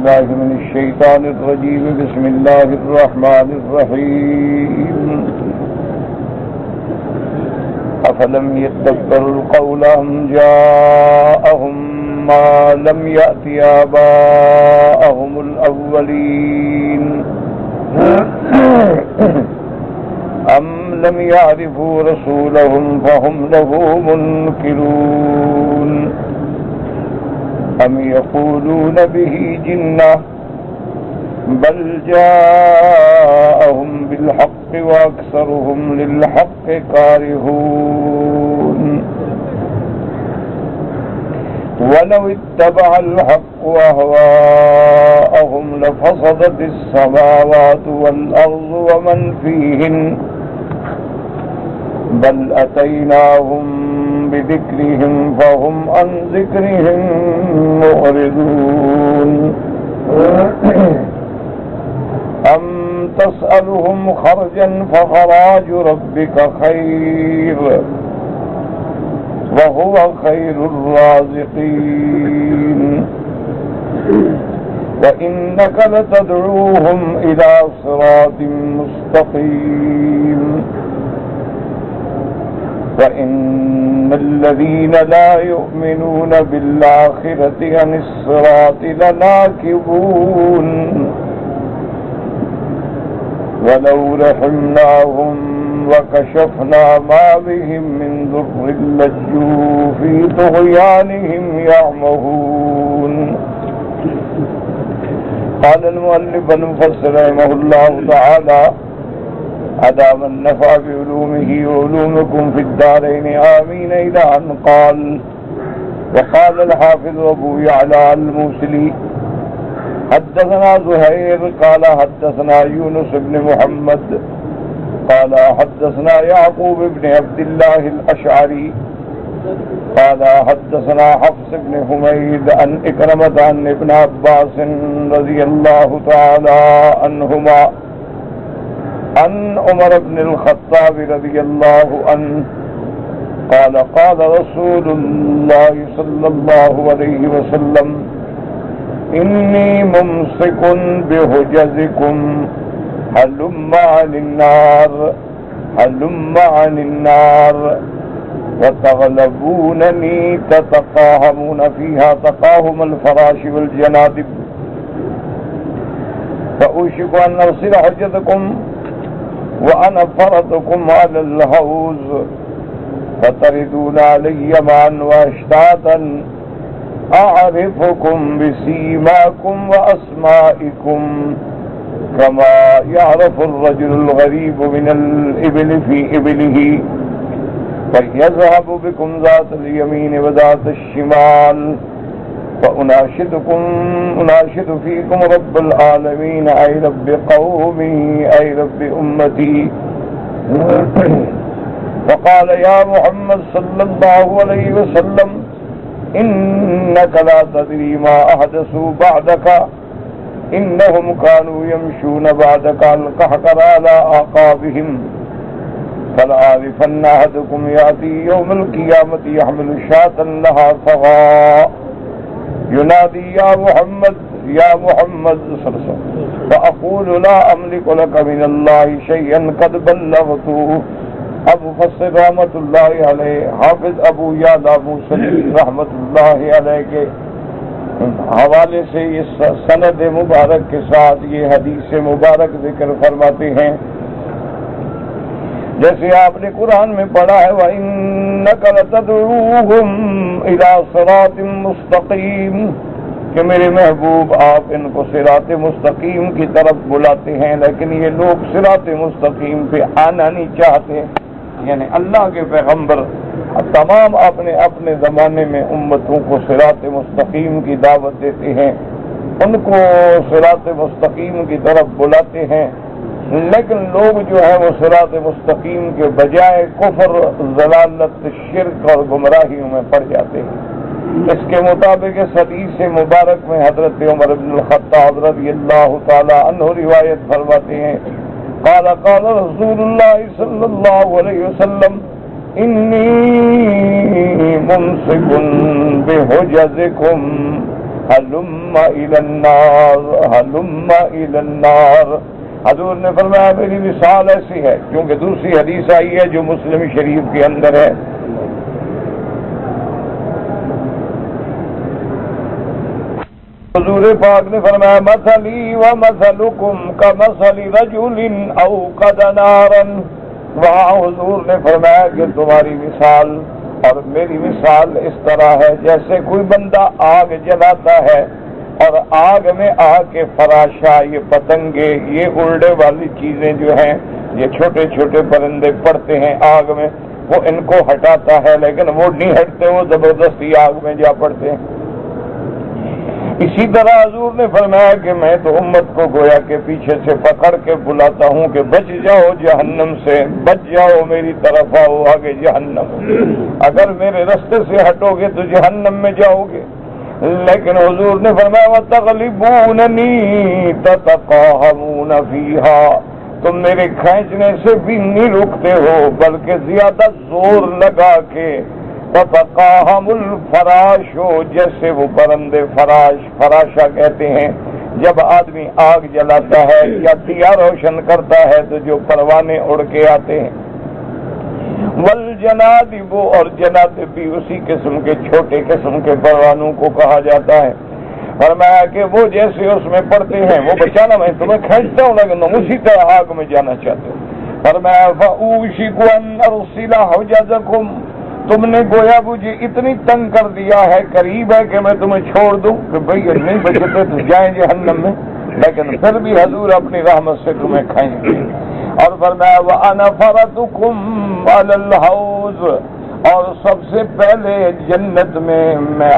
بالله من الشيطان الرجيم بسم الله الرحمن الرحيم أفلم يدبروا القول أم جاءهم ما لم يأت آباءهم الأولين أم لم يعرفوا رسولهم فهم له منكرون أم يقولون به جنة بل جاءهم بالحق وأكثرهم للحق كارهون ولو اتبع الحق أهواءهم لفسدت السماوات والأرض ومن فيهن بل أتيناهم بذكرهم فهم عن ذكرهم معرضون أم تسألهم خرجا فخراج ربك خير وهو خير الرازقين وإنك لتدعوهم إلى صراط مستقيم وإن الذين لا يؤمنون بالآخرة عن الصراط لناكبون ولو رحمناهم وكشفنا ما بهم من ضر لجوا في طغيانهم يعمهون. قال المؤلف المفسر رحمه الله تعالى أدام النفع بعلومه وعلومكم في الدارين آمين إلى أن قال. وقال الحافظ أبو يعلى الموصلي حدثنا زهير قال حدثنا يونس بن محمد قال حدثنا يعقوب بن عبد الله الأشعري قال حدثنا حفص بن حميد عن إكرمة عن ابن عباس رضي الله تعالى عنهما عن عمر بن الخطاب رضي الله عنه قال قال رسول الله صلى الله عليه وسلم إني ممسك بحجزكم هلم عن النار وتغلبونني تتقاهمون فيها تقاهم الفراش والجنادب فأوشك أن أرسل حجتكم وأنا فرطكم على الحوض فتردون علي معا وأشتاتا أعرفكم بسيماكم وأسمائكم كما يعرف الرجل الغريب من الإبل في إبله فيذهب بكم ذات اليمين وذات الشمال فأناشد فيكم رب العالمين أي رب قومي أي رب أمتي. فقال يا محمد صلى الله عليه وسلم إنك لا تدري ما أحدثوا بعدك إنهم كانوا يمشون بعدك القحقر على أعقابهم فلأعرفن أحدكم يأتي يوم القيامة يحمل شاة لها ثغاء ينادي يا محمد يا محمد صلى الله عليه وسلم فأقول لا أملك لك من الله شيئا قد بلغته. ابو فصل رحمت اللہ علیہ حافظ ابو یعلا موصلی رحمت اللہ علیہ کے حوالے سے یہ سند مبارک کے ساتھ یہ حدیث مبارک ذکر فرماتے ہیں جیسے آپ نے قرآن میں پڑھا ہے وَإِنَّكَ لَتَدْعُوهُمْ إِلَى صِرَاطٍ مُسْتَقِيمٍ کہ میرے محبوب آپ ان کو صراط مستقیم کی طرف بلاتے ہیں لیکن یہ لوگ صراط مستقیم پہ آنا نہیں چاہتے. یعنی اللہ کے پیغمبر تمام اپنے زمانے میں امتوں کو صراط مستقیم کی دعوت دیتے ہیں, ان کو صراط مستقیم کی طرف بلاتے ہیں, لیکن لوگ جو ہے وہ صراط مستقیم کے بجائے کفر, ضلالت, شرک اور گمراہیوں میں پڑ جاتے ہیں. اس کے مطابق اس حدیث مبارک میں حضرت عمر بن الخطاب رضی اللہ تعالی عنہ روایت فرماتے ہیں قال قال رسول اللہ صلی اللہ علیہ وسلم انی ممسک بحجزکم ہلم الی النار ہلم الی النار۔ حضور نے فرمایا میری مثال ایسی ہے، کیونکہ دوسری حدیث آئی ہے جو مسلم شریف کے اندر ہے، حضور پاک نے فرمایا مثلی و مثلکم کمثل رجل اوقد نارا۔ وہاں حضور نے فرمایا کہ تمہاری مثال اور میری مثال اس طرح ہے جیسے کوئی بندہ آگ جلاتا ہے، اور آگ میں آگ کے فراشا، یہ پتنگے، یہ اڑنے والی چیزیں جو ہیں، یہ چھوٹے چھوٹے پرندے پڑتے ہیں آگ میں، وہ ان کو ہٹاتا ہے لیکن وہ نہیں ہٹتے، وہ زبردستی آگ میں جا پڑتے ہیں۔ اسی طرح حضور نے فرمایا کہ میں تو امت کو گویا کے پیچھے سے پکڑ کے بلاتا ہوں کہ بچ جاؤ جہنم سے، بچ جاؤ میری طرف آؤ، آگے جہنم، اگر میرے رستے سے ہٹو گے تو جہنم میں جاؤ گے۔ لیکن حضور نے فرمایا وَتَغْلِبُونَنِي تَتَقَاهَمُونَ فِيهَا، تم میرے کھینچنے سے بھی نہیں رکتے ہو بلکہ زیادہ زور لگا کے تَتَقَاهَمُ الْفَرَاشُ، جیسے وہ پرندے فراشا کہتے ہیں، جب آدمی آگ جلاتا ہے یا دیا روشن کرتا ہے تو جو پروانے اڑ کے آتے ہیں، والجنادب، اور جنادب بھی اسی قسم کے چھوٹے قسم کے پروانوں کو کہا جاتا ہے۔ فرمایا کہ وہ جیسے اس میں پڑتے ہیں، وہ بچانا میں تمہیں کھینچتا ہوں لیکن تم اسی طرح آگ میں جانا چاہتے ہو۔ فرمایا فَأُوشِكُ أَنْ أَرْسِلَ حُجَزَكُمْ، تم نے گویا مجھے اتنی تنگ کر دیا ہے، قریب ہے کہ میں تمہیں چھوڑ دوں کہ بھئی نہیں بچتے تو جائیں جہنم میں، لیکن پھر بھی حضور اپنی رحمت سے تمہیں کھائیں گے۔ اور فرمایا وَأَنَا فَرَطُكُمْ عَلَى الْحَوْضِ، اور سب سے پہلے جنت میں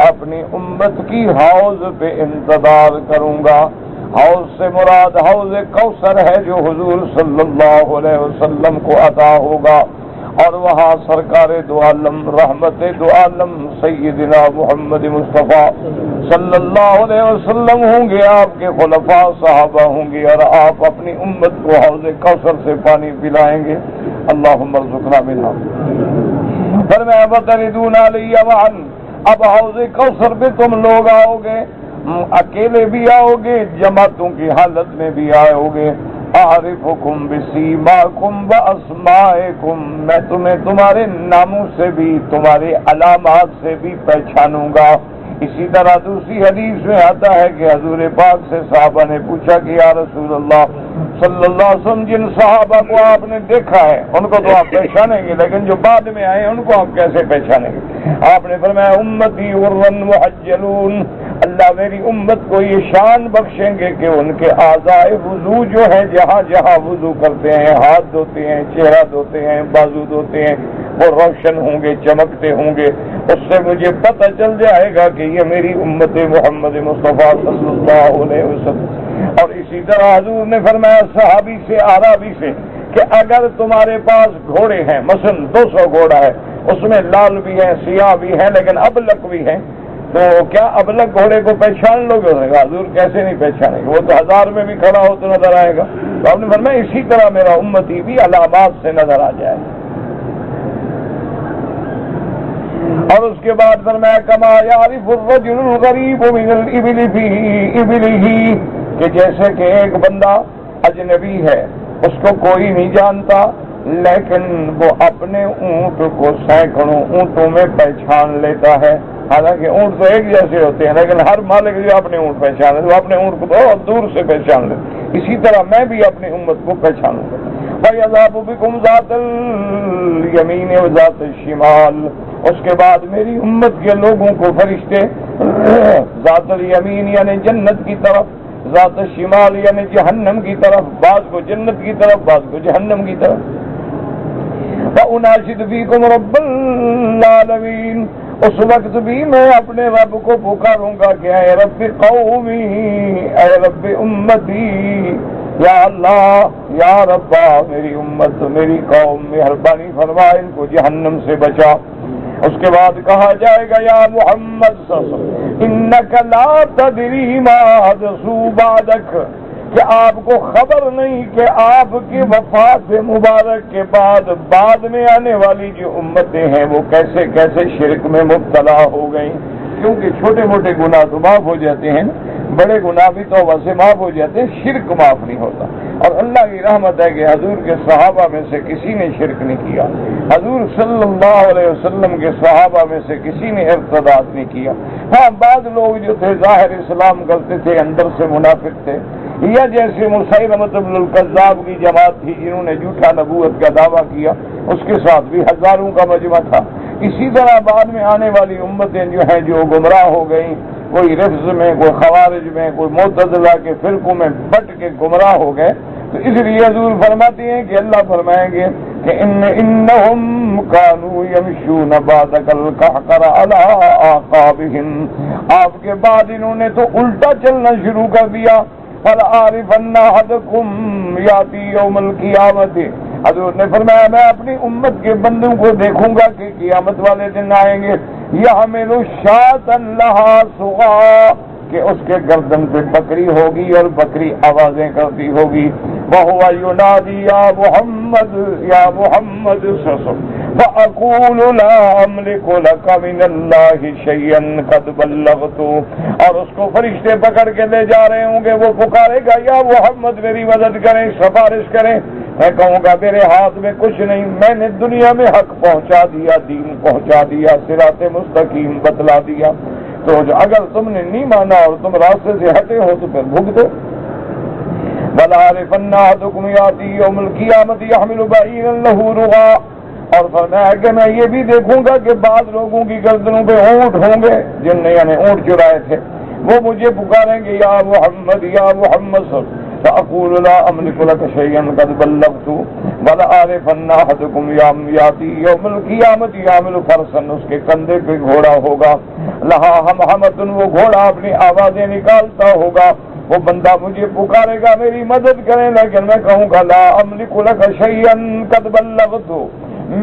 اپنی امت کی حوض پہ انتظار کروں گا۔ حوض سے مراد حوض کوثر ہے جو حضور صلی اللہ علیہ وسلم کو عطا ہوگا، اور وہاں سرکار دو عالم رحمت دو عالم سیدنا محمد مصطفیٰ صلی اللہ علیہ وسلم ہوں گے، آپ کے خلفاء صحابہ ہوں گے، اور آپ اپنی امت کو حوض کوثر سے پانی پلائیں گے۔ اللہم ارزقنا منہا۔ فرمایا وَتَرِدُونَ عَلَيَّ وَعَنْ، اب حوض کوثر پہ تم لوگ آؤ گے، اکیلے بھی آؤ گے، جماعتوں کی حالت میں بھی آؤ گے۔ اعرفکم بسیماکم واسمائکم، میں تمہیں تمہارے ناموں سے بھی تمہارے علامات سے بھی پہچانوں گا۔ اسی طرح دوسری حدیث میں آتا ہے کہ حضور پاک سے صحابہ نے پوچھا کہ یا رسول اللہ صلی اللہ علیہ وسلم، جن صحابہ کو آپ نے دیکھا ہے ان کو تو آپ پہچانیں گے، لیکن جو بعد میں آئے ان کو آپ کیسے پہچانیں گے؟ آپ نے فرمایا امتی غرن محجلون، اللہ میری امت کو یہ شان بخشیں گے کہ ان کے اعضائے وضو جو ہیں، جہاں جہاں وضو کرتے ہیں، ہاتھ دھوتے ہیں، چہرہ دھوتے ہیں، بازو دھوتے ہیں، وہ روشن ہوں گے، چمکتے ہوں گے۔ اس سے مجھے پتہ چل جائے گا کہ یہ میری امت محمد مصطفیٰ صلی اللہ علیہ وسلم۔ اور اسی طرح حضور نے فرمایا صحابی سے اعرابی سے کہ اگر تمہارے پاس گھوڑے ہیں، مثلا 200 گھوڑا ہے، اس میں لال بھی ہیں، سیاہ بھی ہیں، لیکن ابلق بھی ہیں، تو کیا ابلق گھوڑے کو پہچان لو گے؟ حضور کیسے نہیں پہچانیں گے، وہ تو 1000 میں بھی کھڑا ہو تو نظر آئے گا۔ تو آپ نے فرمایا اسی طرح میرا امتی بھی علامات سے نظر آ جائے۔ اور اس کے بعد فرمایا کما یعرف الرجل الغریب من الابل فی ابلہ، کہ جیسے کہ ایک بندہ اجنبی ہے، اس کو کوئی نہیں جانتا، لیکن وہ اپنے اونٹ کو سینکڑوں اونٹوں میں پہچان لیتا ہے۔ حالانکہ اونٹ تو ایک جیسے ہوتے ہیں، لیکن ہر مالک جو اپنے اونٹ پہچان ہے، وہ اپنے اونٹ کو بہت دور سے پہچان لے۔ اسی طرح میں بھی اپنی امت کو پہچانوں گا۔ فَيَذْهَبُ بِكُمْ ذَاتَ الْيَمِينِ وَذَاتَ الشِّمَالِ، اس کے بعد میری امت کے لوگوں کو فرشتے ذات الیمین یعنی جنت کی طرف، ذات الشمال یعنی جہنم کی طرف، بعض کو جنت کی طرف، بعض کو جہنم کی طرف۔ وَأُنَاشِدُ فِيكُمْ رَبَّ الْعَالَمِينَ، اس وقت بھی میں اپنے رب کو پکاروں گا کہ اے رب قومی، اے رب امتی، یا اللہ، یا ربا میری امت میری قوم مہربانی فرما، ان کو جہنم سے بچا۔ اس کے بعد کہا جائے گا یا محمد صلی اللہ علیہ وسلم انک لا تدری ما حدث بعدک، کہ آپ کو خبر نہیں کہ آپ کی وفات مبارک کے بعد میں آنے والی جو امتیں ہیں وہ کیسے کیسے شرک میں مبتلا ہو گئیں۔ کیونکہ چھوٹے موٹے گناہ تو معاف ہو جاتے ہیں، بڑے گناہ بھی توبہ سے معاف ہو جاتے ہیں، شرک معاف نہیں ہوتا۔ اور اللہ کی رحمت ہے کہ حضور کے صحابہ میں سے کسی نے شرک نہیں کیا، حضور صلی اللہ علیہ وسلم کے صحابہ میں سے کسی نے ارتداد نہیں کیا۔ ہاں بعض لوگ جو تھے ظاہر اسلام کرتے تھے، اندر سے منافق تھے، یا جیسے مسیلمہ بن الکذاب کی جماعت تھی جنہوں نے جھوٹا نبوت کا دعویٰ کیا، اس کے ساتھ بھی ہزاروں کا مجمع تھا۔ اسی طرح بعد میں آنے والی امتیں جو ہیں جو گمراہ ہو گئیں، کوئی رفض میں، کوئی خوارج میں، کوئی معتزلہ کے فرقوں میں بٹ کے گمراہ ہو گئے، تو اس لیے حضور فرماتے ہیں کہ اللہ فرمائیں گے کہ انہم کانوا یمشون بعد کالقحقر علی اعقابہم، آپ کے بعد انہوں نے تو الٹا چلنا شروع کر دیا۔ فَلَأَعْرِفَنَّ أَحَدَكُمْ يَأْتِي يَوْمَ الْقِيَامَةِ، حضور نے فرمایا میں اپنی امت کے بندوں کو دیکھوں گا کہ قیامت والے دن آئیں گے، يَحْمِلُ شَاةً لَهَا صُغَاء، کہ اس کے گردن پہ بکری ہوگی اور بکری آوازیں کرتی ہوگی، وَهُوَ يُنَادِي يَا مُحَمَّدُ يَا مُحَمَّدُ فَأَقُولُ لَا أَمْلِكُ لَكَ مِنَ اللَّهِ شَيْئًا قَدْ بَلَّغْتُ، اور اس کو فرشتے پکڑ کے لے جا رہے ہوں گے، وہ پکارے گا یا محمد میری مدد کریں، سفارش کریں، میں کہوں گا میرے ہاتھ میں کچھ نہیں، میں نے دنیا میں حق پہنچا دیا، دین پہنچا دیا، صراط مستقیم بتلا دیا، تو اگر تم نے نہیں مانا اور تم راستے سے ہٹے ہو تو پھر بھگتو۔ وَلَأَعْرِفَنَّ أَحَدَكُمْ يَأْتِي يَوْمَ الْقِيَامَةِ يَحْمِلُ بَعِيرًا لَهُ رُغَاء، اور فرمایا کہ میں یہ بھی دیکھوں گا کہ بعض لوگوں کی گردنوں پہ اونٹ ہوں گے جن نے یعنی اونٹ چرائے تھے، وہ مجھے پکاریں گے یا محمد یا محمد فأقول لا أملك لك شيئا قد بلغت ولأعرفن أحدكم يأتي يوم القيامة يعمل فرسا، اس کے کندھے پہ گھوڑا ہوگا، لہا حمحمۃ، وہ گھوڑا اپنی آوازیں نکالتا ہوگا، وہ بندہ مجھے پکارے گا میری مدد کریں، لیکن میں کہوں گا لا أملك لك شيئا قد بلغت،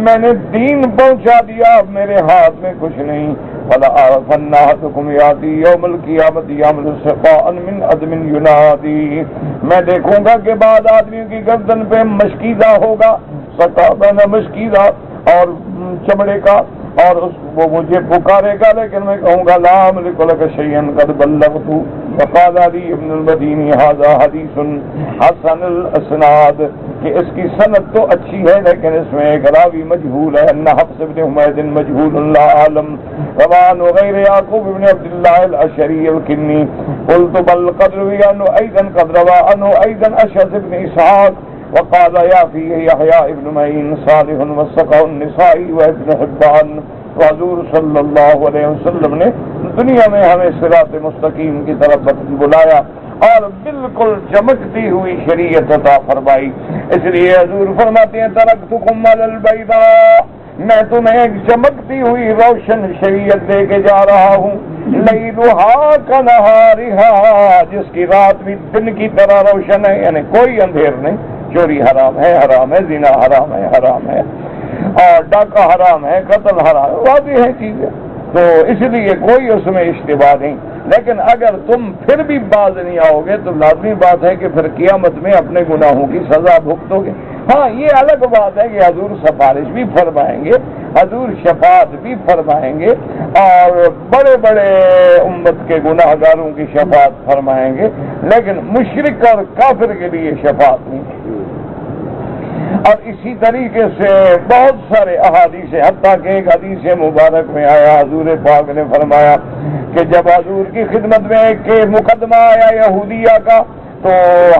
میں نے دین پہنچا دیا، اب میرے ہاتھ میں کچھ نہیں۔ وَلَأَعْرِفَنَّ أَحَدَكُمْ يَأْتِي يَوْمَ الْقِيَامَةِ يَحْمِلُ سِقَاءً مِّنْ عَدْمٍ يُنَادِي، میں دیکھوں گا کہ بعد آدمیوں کی گردن پہ مشکیزہ ہوگا، سقاء مشکیزہ اور چمڑے کا، اور وہ مجھے پکارے گا، لیکن میں کہوں گا لا أملك لك شيئا قد بلغت۔ وقال علی ابن المدینی هذا حدیث حسن الاسناد، کہ اس کی سند تو اچھی ہے لیکن اس میں ایک راوی مجہول ہے، ان حفص بن حمید مجہول لا عالم، روان غیر یعقوب بن عبد الله الاشعری الکنی، قلت بل قد روی عنه ایضا قد روى عنه ایضا اشعث بن اسحاق، وقال یا فیہ یحییٰ ابن معین صالح وثقہ النسائی وابن حبان۔ تو حضور صلی اللہ علیہ وسلم نے دنیا میں ہمیں صراط مستقیم کی طرف بلایا اور بالکل چمکتی ہوئی شریعت عطا فرمائی، اس لیے حضور فرماتے ہیں ترکتکم علی البیضاء، میں تمہیں ایک چمکتی ہوئی روشن شریعت دے کے جا رہا ہوں، لیلھا کنہارھا، جس کی رات بھی دن کی طرح روشن ہے، یعنی کوئی اندھیر نہیں، چوری حرام ہے، زنا حرام ہے، اور ڈاکہ حرام ہے، قتل حرام ہے، واضح ہے چیزیں، تو اس لیے کوئی اس میں اشتباہ نہیں۔ لیکن اگر تم پھر بھی باز نہیں آؤ گے تو لازمی بات ہے کہ پھر قیامت میں اپنے گناہوں کی سزا بھگتو گے۔ ہاں یہ الگ بات ہے کہ حضور سفارش بھی فرمائیں گے، حضور شفاعت بھی فرمائیں گے، اور بڑے بڑے امت کے گناہ گاروں کی شفاعت فرمائیں گے، لیکن مشرک اور کافر کے لیے شفاعت نہیں۔ اور اسی طریقے سے بہت سارے احادیث، حتیٰ کہ ایک حدیث مبارک میں آیا حضور پاک نے فرمایا کہ جب حضور کی خدمت میں ایک مقدمہ آیا یہودیہ کا تو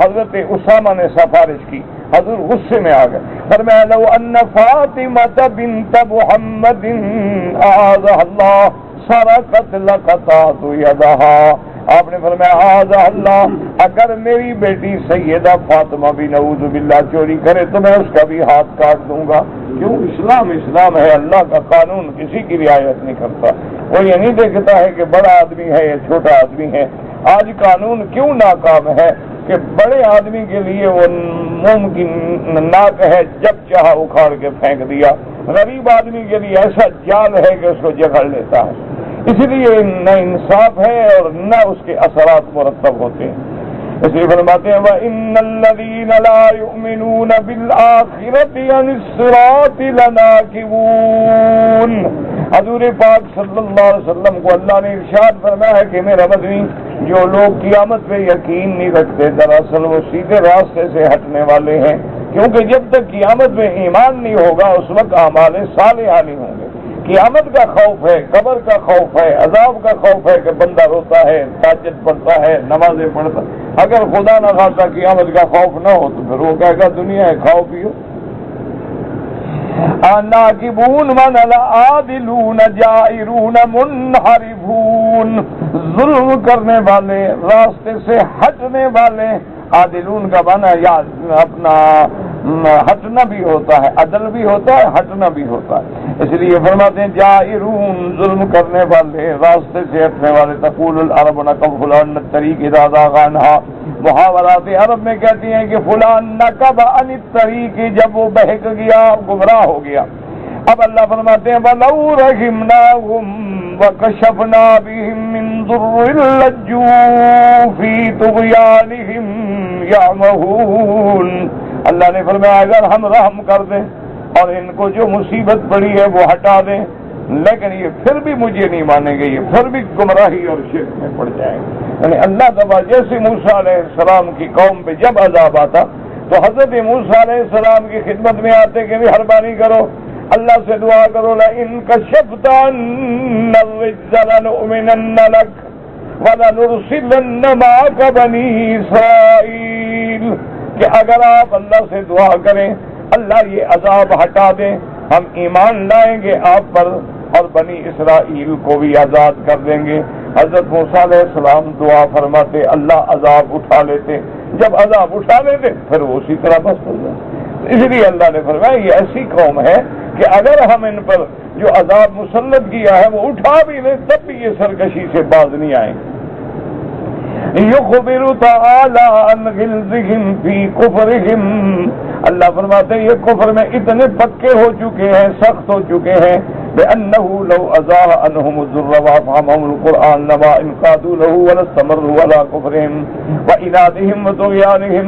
حضرت اسامہ نے سفارش کی، حضور غصے میں آ گئے، فرمایا لو ان فاطمہ بنت محمد اعاذها اللہ سرقت لقطعت یدها، آپ نے فرمایا اعاذها اللہ، اگر میری بیٹی سیدہ فاطمہ بھی نعوذ باللہ چوری کرے تو میں اس کا بھی ہاتھ کاٹ دوں گا۔ کیوں؟ اسلام ہے، اللہ کا قانون کسی کی رعایت نہیں کرتا، وہ یہ نہیں دیکھتا ہے کہ بڑا آدمی ہے یا چھوٹا آدمی ہے۔ آج قانون کیوں ناکام ہے کہ بڑے آدمی کے لیے وہ ممکن ناک ہے، جب چاہا اکھاڑ کے پھینک دیا، غریب آدمی کے لیے ایسا جال ہے کہ اس کو جگڑ لیتا ہے، اس لیے نہ انصاف ہے اور نہ اس کے اثرات مرتب ہوتے ہیں۔ اس لیے فرماتے ہیں وَإِنَّ الَّذِينَ لَا يُؤْمِنُونَ بِالْآخِرَةِ عَنِ الصِّرَاطِ لَنَاكِبُونَ۔ حضور پاک صلی اللہ علیہ وسلم کو اللہ نے ارشاد فرمایا ہے کہ میرا مدنی، جو لوگ قیامت پہ یقین نہیں رکھتے دراصل وہ سیدھے راستے سے ہٹنے والے ہیں، کیونکہ جب تک قیامت میں ایمان نہیں ہوگا اس وقت اعمال صالحہ نہیں ہوں گے۔ قیامت کا خوف ہے، قبر کا خوف ہے، عذاب کا خوف ہے کہ بندہ روتا ہے، تہجد پڑھتا ہے، نمازیں پڑھتا ہے۔ اگر خدا نہ خاصا قیامت کا خوف نہ ہو تو پھر وہ کہے گا دنیا ہے کھاؤ پیو۔ ناکبون من العادلون جائرون منحرفون، ظلم کرنے والے، راستے سے ہٹنے والے۔ عادلون کا معنی یا اپنا ہٹنا بھی ہوتا ہے، عدل بھی ہوتا ہے، ہٹنا بھی ہوتا ہے۔ اس لیے فرماتے ہیں جائرون، ظلم کرنے والے، راستے سے ہٹنے والے۔ تقول العرب نقب فلان الطریق اذا ضاق عنہا، محاورات عرب میں کہتی ہیں کہ فلان نقب عن الطریق، جب وہ بہک گیا، گمراہ ہو گیا۔ اب اللہ فرماتے ہیں وَلَوْ رَحِمْنَاهُمْ وَكَشَفْنَا بِهِمْ مِنْ ضُرٍّ لَجُّوا فِي طُغْيَانِهِمْ يَعْمَهُونَ۔ اللہ نے فرمایا اگر ہم رحم کر دیں اور ان کو جو مصیبت پڑی ہے وہ ہٹا دیں، لیکن یہ پھر بھی مجھے نہیں مانیں گے، یہ پھر بھی گمراہی اور شرک میں پڑ جائیں گے۔ یعنی اللہ تعالیٰ جیسے موسیٰ علیہ السلام کی قوم پہ جب عذاب آتا تو حضرت موسیٰ علیہ السلام کی خدمت میں آتے کہ مہربانی کرو، اللہ سے دعا کرو لئن کشفت عنا الرجز لنؤمنن لک وَلَنُرْسِلَنَّ مَعَكَ بَنِي إِسْرَائِيلَ، کہ اگر آپ اللہ سے دعا کریں اللہ یہ عذاب ہٹا دیں، ہم ایمان لائیں گے آپ پر اور بنی اسرائیل کو بھی آزاد کر دیں گے۔ حضرت موسیٰ علیہ السلام دعا فرماتے، اللہ عذاب اٹھا لیتے، جب عذاب اٹھا لیتے پھر وہ اسی طرح بس ہو جائے۔ اس لیے اللہ نے فرمایا یہ ایسی قوم ہے کہ اگر ہم ان پر جو عذاب مسلط کیا ہے وہ اٹھا بھی لیں تب بھی یہ سرکشی سے باز نہیں آئیں۔ یخبر تعالی عن غلظہم فی کفرہم، اللہ فرماتے ہیں یہ کفر میں اتنے پکے ہو چکے ہیں، سخت ہو چکے ہیں، بأنہ لو ازاح عنہم الضر وافہمہم القرآن لما انقادوا لہ ولاستمروا علی کفرہم وعنادہم وطغیانہم،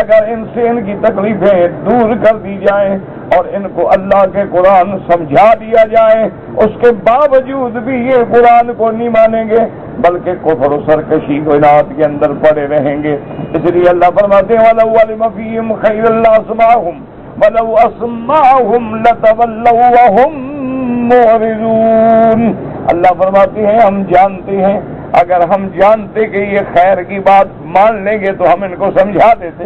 اگر ان سے ان کی تکلیفیں دور کر دی جائیں اور ان کو اللہ کے قرآن سمجھا دیا جائے، اس کے باوجود بھی یہ قرآن کو نہیں مانیں گے بلکہ کفر و سرکشی کو عناد کے اندر پڑے رہیں گے۔ اس لیے اللہ فرماتے ہیں وَلَوْ عَلِمَ فِيهِمْ خَيْرًا لَّأَسْمَعَهُمْ وَلَوْ أَسْمَعَهُمْ لَتَوَلَّوْا وَهُمْ مُعْرِضُونَ، اللہ فرماتے ہیں ہم جانتے ہیں، اگر ہم جانتے کہ یہ خیر کی بات مان لیں گے تو ہم ان کو سمجھا دیتے،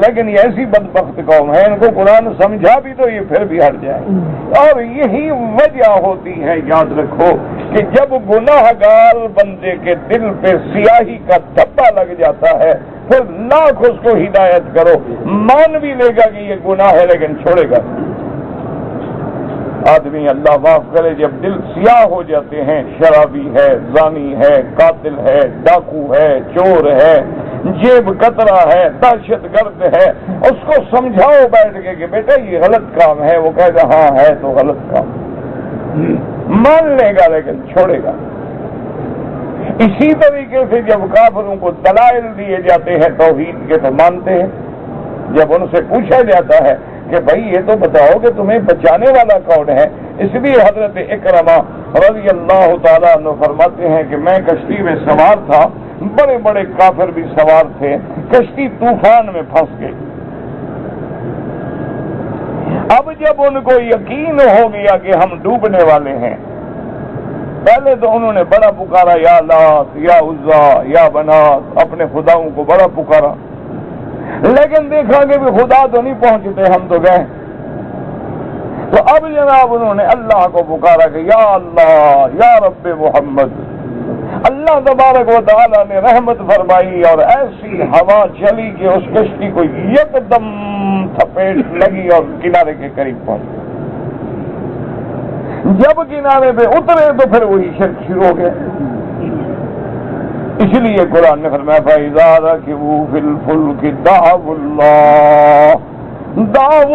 لیکن یہ ایسی بدبخت قوم ہے ان کو قرآن سمجھا بھی تو یہ پھر بھی ہٹ جائے۔ اور یہی وجہ ہوتی ہے، یاد رکھو کہ جب گناہ گار بندے کے دل پہ سیاہی کا دھبا لگ جاتا ہے پھر لاکھ اس کو ہدایت کرو مان بھی لے گا کہ یہ گناہ ہے لیکن چھوڑے گا۔ آدمی اللہ معاف کرے جب دل سیاہ ہو جاتے ہیں، شرابی ہے، زانی ہے، قاتل ہے، ڈاکو ہے، چور ہے، جیب کترا ہے، دہشت گرد ہے، اس کو سمجھاؤ بیٹھ کے کہ بیٹا یہ غلط کام ہے، وہ کہے گا ہاں ہے تو غلط کام، مان لے گا لیکن چھوڑے گا۔ اسی طریقے سے جب کافروں کو دلائل دیے جاتے ہیں توحید کے تو مانتے ہیں، جب ان سے پوچھا جاتا ہے کہ بھائی یہ تو بتاؤ کہ تمہیں بچانے والا کون ہے، اس لیے حضرت اکرمہ رضی اللہ تعالیٰ عنہ فرماتے ہیں کہ میں کشتی میں سوار تھا، بڑے بڑے کافر بھی سوار تھے، کشتی طوفان میں پھنس گئی۔ اب جب ان کو یقین ہو گیا کہ ہم ڈوبنے والے ہیں، پہلے تو انہوں نے بڑا پکارا یا لات یا عزا یا بنات، اپنے خداؤں کو بڑا پکارا، لیکن دیکھا کہ بھی خدا تو نہیں پہنچتے، ہم تو گئے۔ تو اب جناب انہوں نے اللہ کو پکارا کہ یا اللہ یا رب محمد، اللہ تبارک و تعالیٰ نے رحمت فرمائی اور ایسی ہوا چلی کہ اس کشتی کو یکدم تھپیٹ لگی اور کنارے کے قریب پہنچ۔ جب کنارے پہ اترے تو پھر وہی شرک شروع ہو گیا۔ اس لیے قرآن نے فرمایا فَإِذَا رَكِبُوا فِي الْفُلْكِ دَعَوُا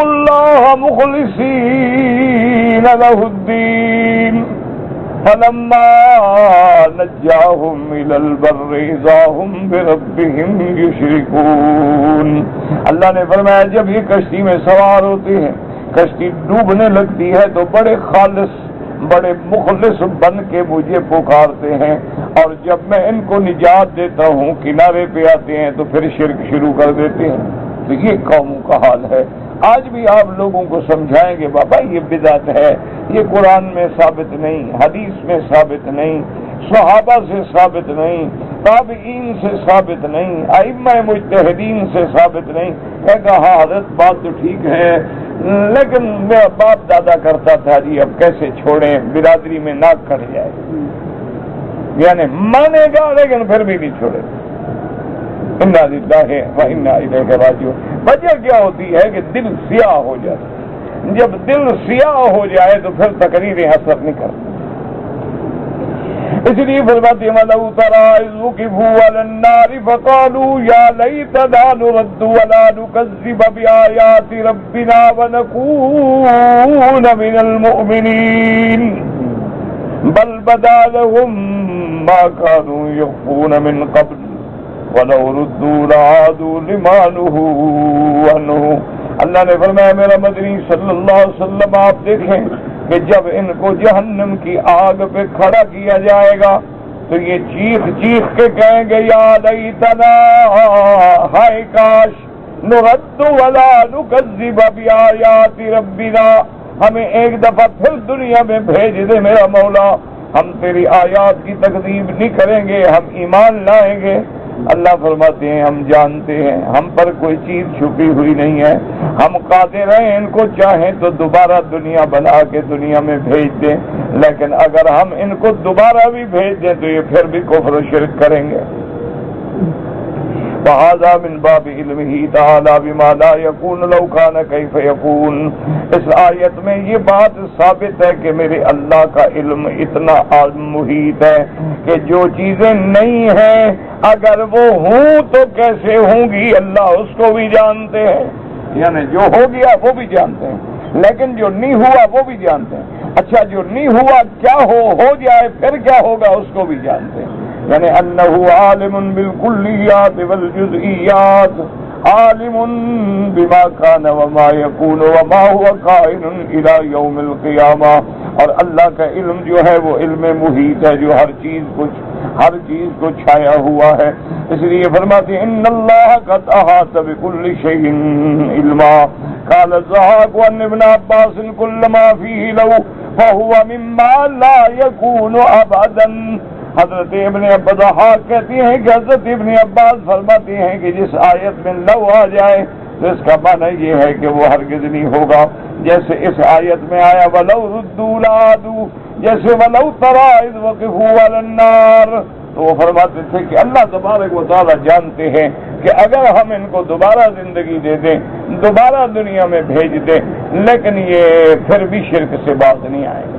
اللَّهَ مُخْلِصِينَ لَهُ الدِّينَ، فلما نجاهم إلى البر إذا هم بربهم يشركون. اللہ نے فرمایا جب یہ کشتی میں سوار ہوتے ہیں، کشتی ڈوبنے لگتی ہے تو بڑے خالص بڑے مخلص بن کے مجھے پکارتے ہیں، اور جب میں ان کو نجات دیتا ہوں کنارے پہ آتے ہیں تو پھر شرک شروع کر دیتے ہیں. تو یہ قوموں کا حال ہے. آج بھی آپ لوگوں کو سمجھائیں گے بابا یہ بدعت ہے، یہ قرآن میں ثابت نہیں، حدیث میں ثابت نہیں، صحابہ سے ثابت نہیں، تابعین سے ثابت نہیں، ائمہ مجتہدین سے ثابت نہیں. میں کہا ہاں حضرت بات تو ٹھیک ہے، لیکن میرا باپ دادا کرتا تھا جی، اب کیسے چھوڑیں، برادری میں ناک کٹ جائے. یعنی مانے گا لیکن پھر بھی نہیں چھوڑے. انا للہ و انا الیہ راجعون. وجہ کیا ہوتی ہے کہ دل سیاہ ہو جائے. جب دل سیاہ ہو جائے تو پھر تقریریں اثر نہیں کرتی. اس لیے فرماتے ہیں وَلَوْ تَرَىٰ إِذْ وُقِفُوا عَلَى النَّارِ فَقَالُوا يَا لَيْتَنَا نُرَدُّ وَلَا نُكَذِّبَ بِآيَاتِ رَبِّنَا وَنَكُونَ مِنَ الْمُؤْمِنِينَ بَلْ بَدَا لَهُم مَّا كَانُوا يُخْفُونَ مِن قَبْلُ وَلَوْ رُدُّوا لَعَادُوا لِمَا نُهُوا عَنْهُ. اللہ نے فرمایا میرا مدنی صلی اللہ علیہ وسلم آپ دیکھیں کہ جب ان کو جہنم کی آگ پہ کھڑا کیا جائے گا تو یہ چیخ چیخ کے کہیں گے یا لیتنا، ہائے کاش، نرد ولا نکذب بآیات ربنا، ہمیں ایک دفعہ پھر دنیا میں بھیج دے میرا مولا، ہم تیری آیات کی تکذیب نہیں کریں گے، ہم ایمان لائیں گے. اللہ فرماتے ہیں ہم جانتے ہیں ہم پر کوئی چیز چھپی ہوئی نہیں ہے، ہم قادر ہیں ان کو چاہیں تو دوبارہ دنیا بنا کے دنیا میں بھیج دیں، لیکن اگر ہم ان کو دوبارہ بھی بھیج دیں تو یہ پھر بھی کفر و شرک کریں گے. وَهَذَا مِن بَابِ عِلْمِهِ تَعَالَىٰ بِمَا لَا يَكُونُ لَوْ كَانَ كَيْفَ يَكُونُ. اس آیت میں یہ بات ثابت ہے کہ میرے اللہ کا علم اتنا محیط ہے کہ جو چیزیں نہیں ہیں اگر وہ ہوں تو کیسے ہوں گی اللہ اس کو بھی جانتے ہیں. یعنی جو ہو گیا وہ بھی جانتے ہیں، لیکن جو نہیں ہوا وہ بھی جانتے ہیں. اچھا جو نہیں ہوا کیا ہو جائے پھر کیا ہوگا اس کو بھی جانتے ہیں. یعنی انہ عالم بالکلیات والجزئیات، عالم بما کان وما یکون وما هو کائن الى یوم القیامہ. اور اللہ کا علم جو ہے وہ علم محیط ہے جو ہر چیز کو چھایا ہوا ہے. اس لیے فرماتے ہیں ان اللہ قد احاط بكل شيء علما. قال الضحاك عن ابن عباس كل ما فيه لو فهو مما لا يكون ابدا. حضرت ابن عباس کہتی ہیں کہ حضرت ابن عباس فرماتے ہیں کہ جس آیت میں لو آ جائے تو اس کا معنی یہ ہے کہ وہ ہرگز نہیں ہوگا. جیسے اس آیت میں آیا وَلَوْ رُدُّوا لَعَادُوا، جیسے وَلَوْ تَرَىٰ إِذْ وَقِفُوا عَلَى النَّارِ، تو وہ فرماتے تھے کہ اللہ تبارک و تعالیٰ جانتے ہیں کہ اگر ہم ان کو دوبارہ زندگی دے دیں، دوبارہ دنیا میں بھیج دیں، لیکن یہ پھر بھی شرک سے باز نہیں آئے گا.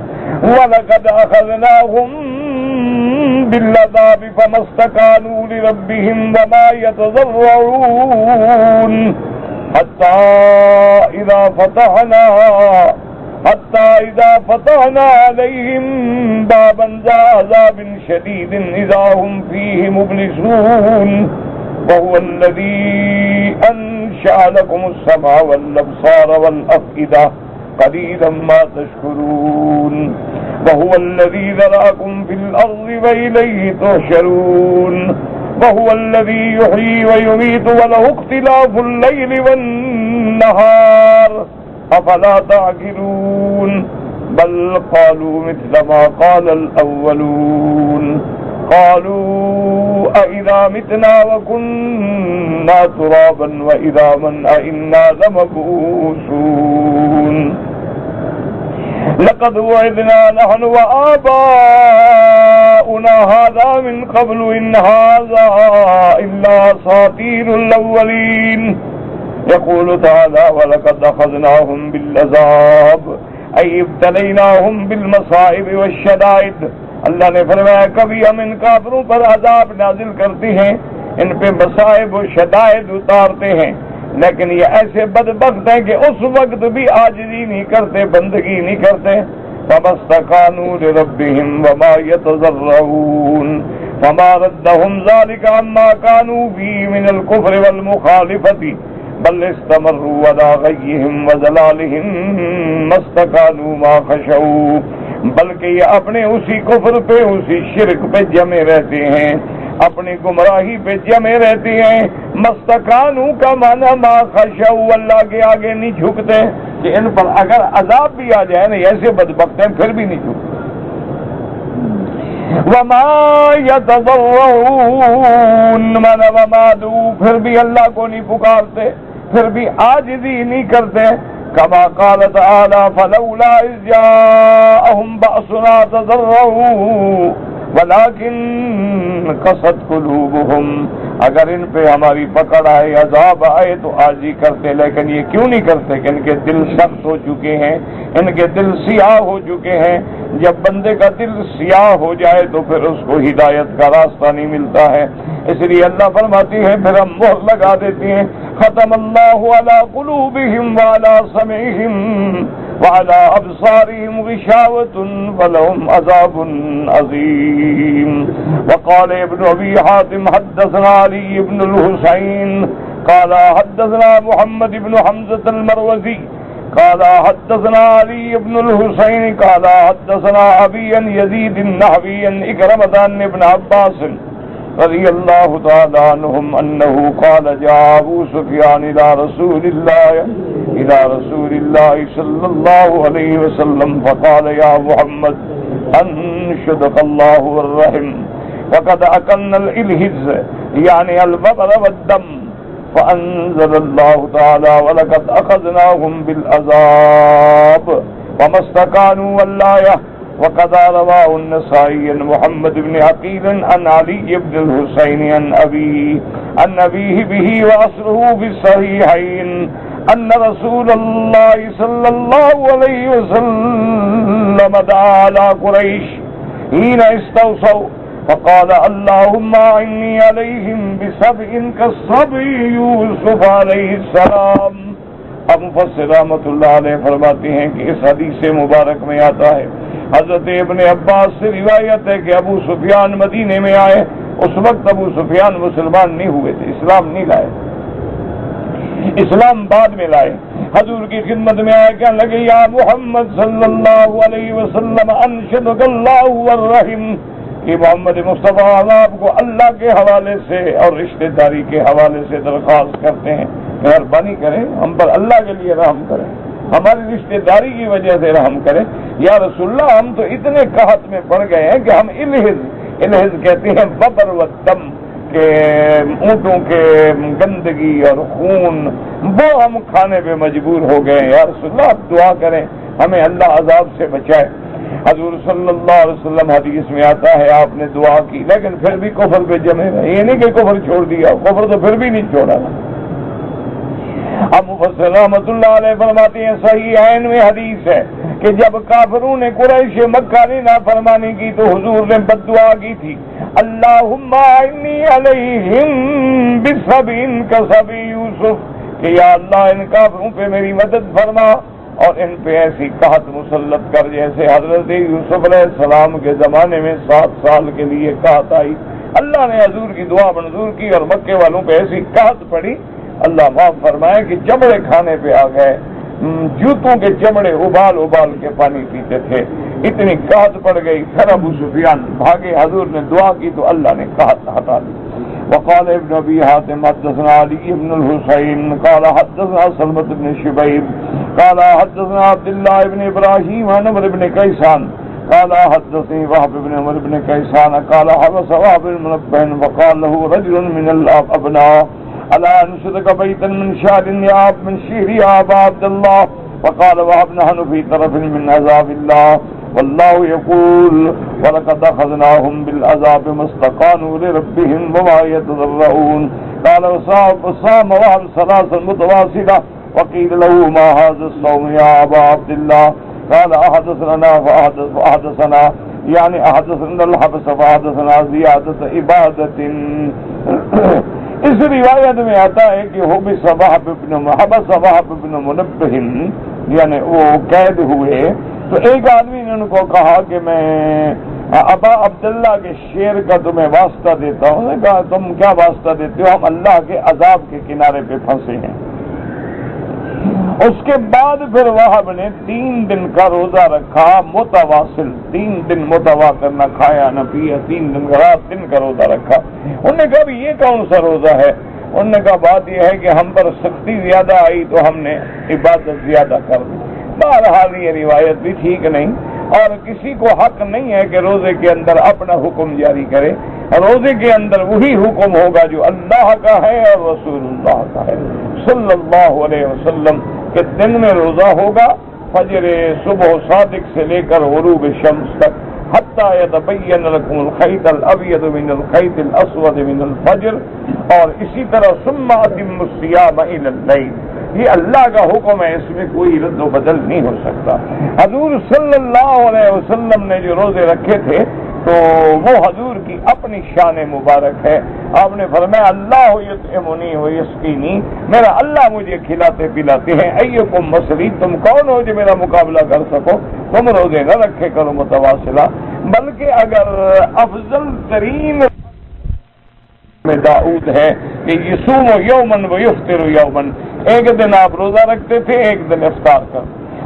وَلَقَدْ أَخَذْنَاهُمْ بِالْعَذَابِ فَمَا اسْتَكَانُوا لِرَبِّهِمْ وَمَا يَتَضَرَّعُونَ حتى إذا فتحنا عليهم بابا ذا عذاب شديد إذا هم فيه مبلسون. وهو الذي أنشأ لكم السمع والأبصار والأفئدة قليلا ما تشكرون. وهو الذي ذرأكم في الأرض وإليه تحشرون. وهو الذي يحيي ويميت وله اختلاف الليل والنهار أفلا تعقلون. بل قالوا مثل ما قال الأولون قالوا أإذا متنا وكنا ترابا وإذا من أئنا لمبعوثون. لقد وعدنا نحن وآباؤنا هذا من قبل إن هذا إلا أساطير الأولين. يقول تعالى ولقد أخذناهم بالعذاب أي ابتليناهم بالمصائب والشدائد. اللہ نے فرمایا کبھی ہم ان کافروں پر عذاب نازل کرتے ہیں، ان پہ مصائب و شدائد اتارتے ہیں، لیکن یہ ایسے بدبخت ہیں کہ اس وقت بھی عاجزی نہیں کرتے، بندگی نہیں کرتے. فما استكانوا لربهم وما يتضرعون فما ردهم ذلك عما كانوا فيه من الكفر والمخالفة بل استمروا على غيهم وضلالهم ما استكانوا ما خشعوا، بلکہ یہ اپنے اسی کفر پہ، اسی شرک پہ جمے رہتے ہیں، اپنی گمراہی پہ جمے رہتے ہیں۔ مستکانو کا معنی ما خشعوا، اللہ کے آگے نہیں جھکتے کہ ان پر اگر عذاب بھی آ جائے نا، ایسے بدبخت ہیں پھر بھی نہیں جھکتے۔ وما يتضرعون مانا وما دعوا، پھر بھی اللہ کو نہیں پکارتے، پھر بھی عاجزی نہیں کرتے۔ كما قال تعالى فلولا إذ جاءهم بأسنا تضرعوا ولكن قست قلوبهم، اگر ان پہ ہماری پکڑ آئے، عذاب آئے تو عاجزی کرتے، لیکن یہ کیوں نہیں کرتے کہ ان کے دل سخت ہو چکے ہیں، ان کے دل سیاہ ہو چکے ہیں۔ جب بندے کا دل سیاہ ہو جائے تو پھر اس کو ہدایت کا راستہ نہیں ملتا ہے، اس لیے اللہ فرماتی ہے پھر ہم مہر لگا دیتے ہیں۔ ختم اللہ علی قلوبہم وعلی سمعہم وعلی ابصارہم غشاوۃ ولہم عذاب عظیم۔ وقال ابن ابی حاتم حدثنا علی بن الحسین قال حدثنا محمد بن حمزة المروزی قال حدثنا علی بن الحسین قال حدثنا ابی عن یزید النحوی عن اکرمۃ عن ابن عباس رضی اللہ تعالی عنہم انہ قال جاء ابو سفیان الى رسول اللہ صلی اللہ علیہ وسلم فقال یا محمد انشدق اللہ والرحم وقد اکلنا الالہز یعنی البقر والدم فانزل اللہ تعالی ولقد اخذناهم بالعذاب وما استكانوا واللایہ۔ وقد رواه النسائی عن محمد بن عقیل عن علی بن الحسین عن ابیہ به واصله في الصحیحین ان رسول اللہ صلی اللہ علیہ وسلم دعا على قریش حين استوصوا فقال اللهم اعني عليهم بسبع كالصبي يوسف علیہ السلام۔ اب مفسر رحمۃ اللہ علیہ فرماتے ہیں کہ اس حدیث مبارک میں آتا ہے، حضرت ابن عباس سے روایت ہے کہ ابو سفیان مدینے میں آئے، اس وقت ابو سفیان مسلمان نہیں ہوئے تھے، اسلام نہیں لائے، اسلام بعد میں لائے۔ حضور کی خدمت میں آئے، کہنے لگے یا محمد صلی اللہ علیہ وسلم انشدک اللہ والرحم، کہ محمد مصطفیٰ آپ کو اللہ کے حوالے سے اور رشتہ داری کے حوالے سے درخواست کرتے ہیں، مہربانی کریں ہم پر، اللہ کے لیے رحم کریں، ہماری رشتہ داری کی وجہ سے رحم کریں۔ یا رسول اللہ ہم تو اتنے قحط میں پڑ گئے ہیں کہ ہم الہز کہتے ہیں ببر و دم کہ اونٹوں کے گندگی اور خون وہ ہم کھانے پہ مجبور ہو گئے ہیں، یا رسول اللہ آپ دعا کریں ہمیں اللہ عذاب سے بچائے۔ حضور صلی اللہ علیہ وسلم حدیث میں آتا ہے آپ نے دعا کی لیکن پھر بھی کفر پہ جمے رہے، یہ نہیں کہ کفر چھوڑ دیا، کفر تو پھر بھی نہیں چھوڑا۔ اب مفسر رحمۃ اللہ علیہ فرماتے ہیں صحیحین میں حدیث ہے کہ جب کافروں نے قریش مکہ نے نافرمانی کی تو حضور نے بد دعا کی تھی، اللہم اعنی علیہم بسبع کسبع یوسف، کہ یا اللہ ان کافروں پہ میری مدد فرما اور ان پہ ایسی قحط مسلط کر جیسے حضرت یوسف علیہ السلام کے زمانے میں 7 سال کے لیے قحط آئی۔ اللہ نے حضور کی دعا منظور کی اور مکے والوں پہ ایسی قحط پڑی، اللہ معاف فرمائے کہ چمڑے کھانے پہ آ گئے، جوتوں کے چمڑے ابال کے پانی پیتے تھے، اتنی قحط پڑ گئی۔ پھر ابو سفیان بھاگے، حضور نے دعا کی تو اللہ نے قحط ہٹا دی۔ وقال ابن ابي حاتم حدثنا علي بن الحسين قال حدثنا سلمة بن شبيب قال حدثنا عبد الله بن ابراهيم عن عمرو بن كيسان قال حدثني وهب بن عمرو بن كيسان قال حدث وهب بن منبه فقال له رجل من الابناء الا انشدك بيتا من شعر من شعر يا ابا عبد الله فقال وهب نحن في طرف من عذاب الله والله يقول ولقد أخذناهم بالعذاب ما استكانوا لربهم وما يتضرعون قال وصام وهب 3 متواصلة وقيل له ما هذا الصوم يا أبا عبد الله قال أحدثنا فأحدثنا يعني أحدثنا الحبس فأحدثنا زيادة عبادة۔ اس روایت میں آتا ہے کہ حبس وهب بن منبه یعنی وہ قید ہوئے تو ایک آدمی نے ان کو کہا کہ میں ابا عبداللہ کے شعر کا تمہیں واسطہ دیتا ہوں. انہوں نے کہا تم کیا واسطہ دیتے ہو؟ ہم اللہ کے عذاب کے کنارے پہ پھنسے ہیں. اس کے بعد پھر وہب نے 3 دن کا روزہ رکھا متواصل. 3 دن متواتر، نہ کھایا نہ پیا، 3 دن رات دن کا روزہ رکھا. انہوں نے کہا یہ کون سا روزہ ہے؟ انہوں نے کہا بات یہ ہے کہ ہم پر سختی زیادہ آئی تو ہم نے عبادت زیادہ کر دی. بہرحال یہ روایت بھی ٹھیک نہیں، اور کسی کو حق نہیں ہے کہ روزے کے اندر اپنا حکم جاری کرے. روزے کے اندر وہی حکم ہوگا جو اللہ کا ہے اور رسول اللہ کا ہے صلی اللہ علیہ وسلم. کہ دن میں روزہ ہوگا فجر صبح صادق سے لے کر غروب شمس تک، حتی یتبین لکم الخیط الابیض من الخیط الاسود من الفجر، اور اسی طرح ثم اتموا الصیام الی اللیل. یہ اللہ کا حکم ہے، اس میں کوئی رد و بدل نہیں ہو سکتا. حضور صلی اللہ علیہ وسلم نے جو روزے رکھے تھے تو وہ حضور کی اپنی شان مبارک ہے. آپ نے فرمایا اللہ یطعمنی و یسقینی، میرا اللہ مجھے کھلاتے پلاتے ہیں. ایکم مسلی، تم کون ہو جو میرا مقابلہ کر سکو؟ تم روزے نہ رکھے کرو متواصلہ. بلکہ اگر افضل ترین میں داؤد ہے کہ یصوم یومن و یفطر یومن، ایک دن آپ روزہ رکھتے تھے، ایک دن افطار کر.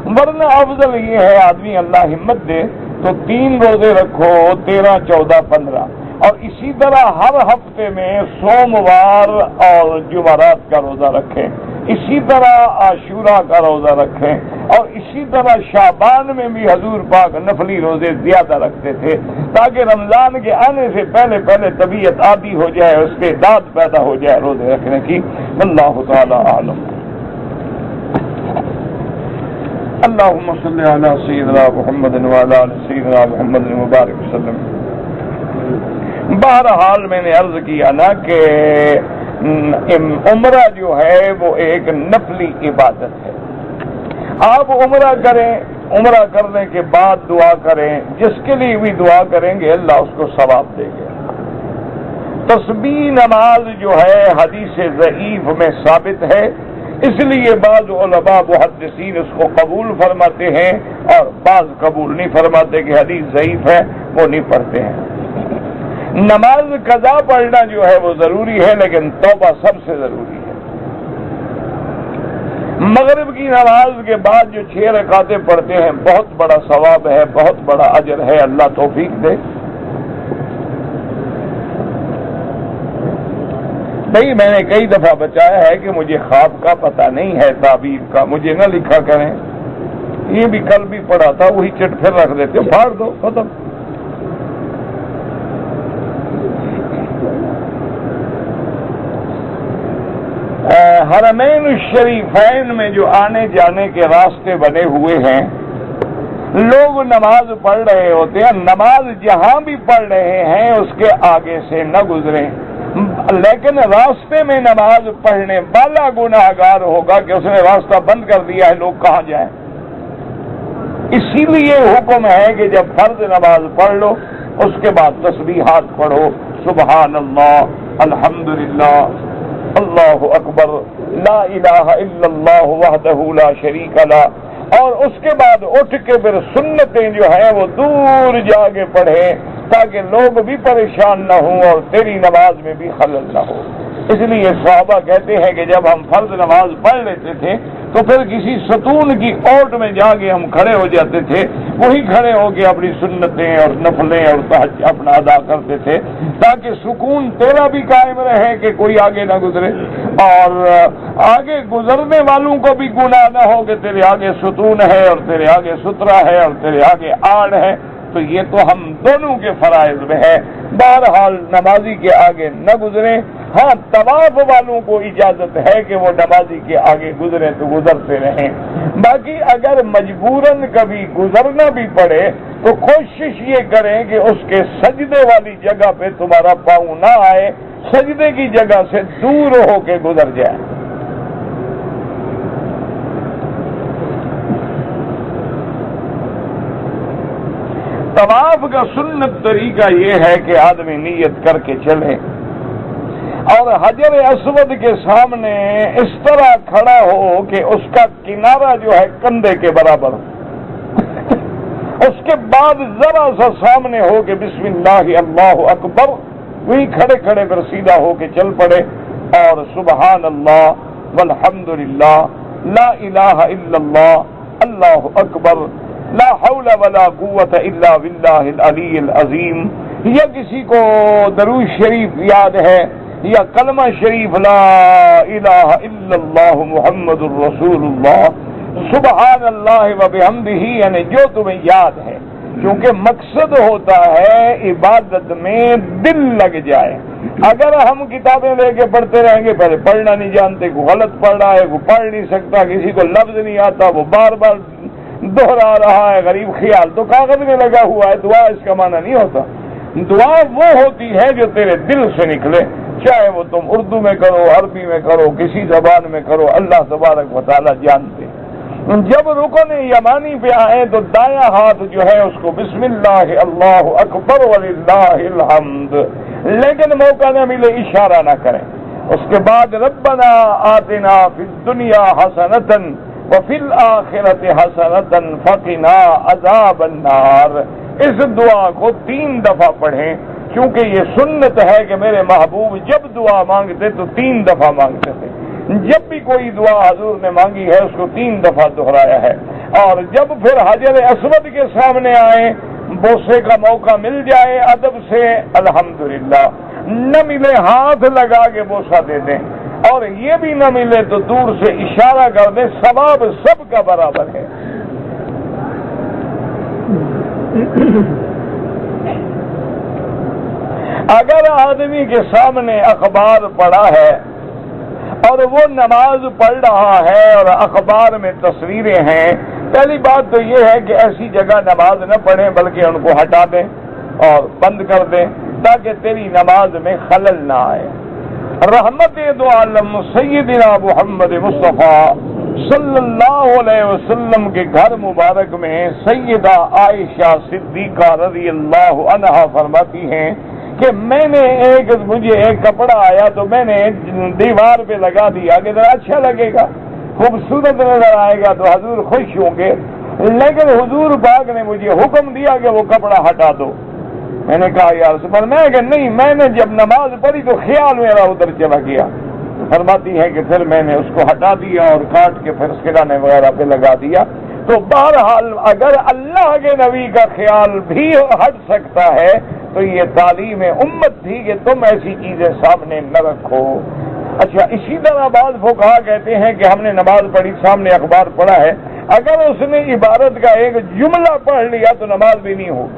ورنہ افضل یہ ہے آدمی اللہ ہمت دے تو 3 روزے رکھو، 13، 14، 15، اور اسی طرح ہر ہفتے میں سوموار اور جمعرات کا روزہ رکھیں. اسی طرح عاشورہ کا روزہ رکھیں، اور اسی طرح شعبان میں بھی حضور پاک نفلی روزے زیادہ رکھتے تھے تاکہ رمضان کے آنے سے پہلے پہلے طبیعت عادی ہو جائے، اس کے عادت پیدا ہو جائے روزے رکھنے کی. اللہ تعالی عالم. اللهم صل على سيدنا محمد وعلى آل سيدنا محمد مبارک وسلم. بہرحال میں نے عرض کیا نا کہ عمرہ جو ہے وہ ایک نفلی عبادت ہے. آپ عمرہ کریں، عمرہ کرنے کے بعد دعا کریں، جس کے لیے بھی دعا کریں گے اللہ اس کو ثواب دے گا. تسبیح نماز جو ہے حدیث ضعیف میں ثابت ہے، اس لیے بعض علماء محدثین اس کو قبول فرماتے ہیں اور بعض قبول نہیں فرماتے کہ حدیث ضعیف ہے، وہ نہیں پڑھتے ہیں. نماز قضا پڑھنا جو ہے وہ ضروری ہے، لیکن توبہ سب سے ضروری ہے. مغرب کی نماز کے بعد جو 6 رکعتیں پڑھتے ہیں بہت بڑا ثواب ہے، بہت بڑا اجر ہے. اللہ توفیق دے. بھئی میں نے کئی دفعہ بچایا ہے کہ مجھے خواب کا پتہ نہیں ہے، تعبیر کا، مجھے نہ لکھا کریں. یہ بھی کل بھی پڑھا تھا، وہی چٹ پھر رکھ دیتے، پھاڑ دو، ختم. حرمین الشریفین میں جو آنے جانے کے راستے بنے ہوئے ہیں، لوگ نماز پڑھ رہے ہوتے ہیں. نماز جہاں بھی پڑھ رہے ہیں اس کے آگے سے نہ گزریں، لیکن راستے میں نماز پڑھنے والا گناہگار ہوگا کہ اس نے راستہ بند کر دیا ہے، لوگ کہاں جائیں. اسی لیے حکم ہے کہ جب فرض نماز پڑھ لو اس کے بعد تسبیحات پڑھو، سبحان اللہ، الحمدللہ، اللہ اکبر، لا الہ الا اللہ وحدہ لا شریک لہ، اور اس کے بعد اٹھ کے پھر سنتیں جو ہیں وہ دور جا کے پڑھیں تاکہ لوگ بھی پریشان نہ ہوں اور تیری نماز میں بھی خلل نہ ہو. اس لیے صحابہ کہتے ہیں کہ جب ہم فرض نماز پڑھ لیتے تھے تو پھر کسی ستون کی اوٹ میں جا کے ہم کھڑے ہو جاتے تھے، وہی کھڑے ہو کے اپنی سنتیں اور نفلیں اور تہجد اپنا ادا کرتے تھے تاکہ سکون تیرا بھی قائم رہے کہ کوئی آگے نہ گزرے، اور آگے گزرنے والوں کو بھی گناہ نہ ہو کہ تیرے آگے ستون ہے اور تیرے آگے سترا ہے اور تیرے آگے آڑ ہے. تو یہ تو ہم دونوں کے فرائض میں ہے. بہرحال نمازی کے آگے نہ گزریں. ہاں طواف والوں کو اجازت ہے کہ وہ نمازی کے آگے گزریں تو گزرتے رہیں. باقی اگر مجبوراً کبھی گزرنا بھی پڑے تو کوشش یہ کریں کہ اس کے سجدے والی جگہ پہ تمہارا پاؤں نہ آئے، سجدے کی جگہ سے دور ہو کے گزر جائے. طواف کا سنت طریقہ یہ ہے کہ آدمی نیت کر کے چلے اور حجر اسود کے سامنے اس طرح کھڑا ہو کہ اس کا کنارہ جو ہے کندھے کے برابر ہو. اس کے بعد ذرا سا سامنے ہو کے بسم اللہ اللہ اکبر، وہی کھڑے کھڑے پھر سیدھا ہو کے چل پڑے اور سبحان اللہ والحمد للہ لا الہ الا اللہ اللہ اکبر لا حول ولا قوت الا باللہ العلی العظیم، یا کسی کو درود شریف یاد ہے یا کلمہ شریف لا الہ الا اللہ محمد الرسول اللہ سبحان اللہ وبحمدہ، یعنی جو تمہیں یاد ہے، کیونکہ مقصد ہوتا ہے عبادت میں دل لگ جائے۔ اگر ہم کتابیں لے کے پڑھتے رہیں گے، پہلے پڑھنا نہیں جانتے، کوئی غلط پڑھ رہا ہے، کوئی پڑھ نہیں سکتا، کسی کو لفظ نہیں آتا، وہ بار بار دہرا رہا ہے، غریب خیال تو کاغذ میں لگا ہوا ہے، دعا اس کا معنی نہیں ہوتا۔ دعا وہ ہوتی ہے جو تیرے دل سے نکلے، چاہے وہ تم اردو میں کرو، عربی میں کرو، کسی زبان میں کرو، اللہ تبارک و تعالیٰ جانتے۔ جب رکن یمانی پہ آئے تو دایاں ہاتھ جو ہے اس کو بسم اللہ اللہ اکبر وللہ الحمد، لیکن موقع نہ ملے اشارہ نہ کریں۔ اس کے بعد ربنا آتنا فی الدنیا حسنۃ وفی الآخرۃ حسنۃ فقنا عذاب النار، اس دعا کو 3 دفعہ پڑھیں، کیونکہ یہ سنت ہے کہ میرے محبوب جب دعا مانگتے تو 3 دفعہ مانگتے تھے۔ جب بھی کوئی دعا حضور نے مانگی ہے اس کو 3 دفعہ دہرایا ہے، اور جب پھر حجر اسود کے سامنے آئے، بوسے کا موقع مل جائے ادب سے الحمدللہ، نہ ملے ہاتھ لگا کے بوسہ دے دیں، اور یہ بھی نہ ملے تو دور سے اشارہ کر دیں، ثواب سب کا برابر ہے۔ اگر آدمی کے سامنے اخبار پڑا ہے اور وہ نماز پڑھ رہا ہے اور اخبار میں تصویریں ہیں، پہلی بات تو یہ ہے کہ ایسی جگہ نماز نہ پڑھیں، بلکہ ان کو ہٹا دیں اور بند کر دیں تاکہ تیری نماز میں خلل نہ آئے۔ رحمت دو عالم سیدنا محمد مصطفیٰ صلی اللہ علیہ وسلم کے گھر مبارک میں سیدہ عائشہ صدیقہ رضی اللہ عنہا فرماتی ہیں کہ مجھے ایک کپڑا آیا تو میں نے دیوار پہ لگا دیا کہ ذرا اچھا لگے گا، خوبصورت نظر آئے گا تو حضور خوش ہوں گے، لیکن حضور پاک نے مجھے حکم دیا کہ وہ کپڑا ہٹا دو۔ میں نے کہا یا رسول اللہ، میں کہ نہیں، میں نے جب نماز پڑھی تو خیال میرا ادھر چلا گیا۔ فرماتی ہے کہ پھر میں نے اس کو ہٹا دیا اور کاٹ کے پھر سرانے وغیرہ پہ لگا دیا۔ تو بہرحال اگر اللہ کے نبی کا خیال بھی ہٹ سکتا ہے تو یہ تعلیم امت تھی کہ تم ایسی چیزیں سامنے نہ رکھو۔ اچھا، اسی طرح بعض فقہا کہتے ہیں کہ ہم نے نماز پڑھی، سامنے اخبار پڑھا ہے، اگر اس نے عبارت کا ایک جملہ پڑھ لیا تو نماز بھی نہیں ہوگی،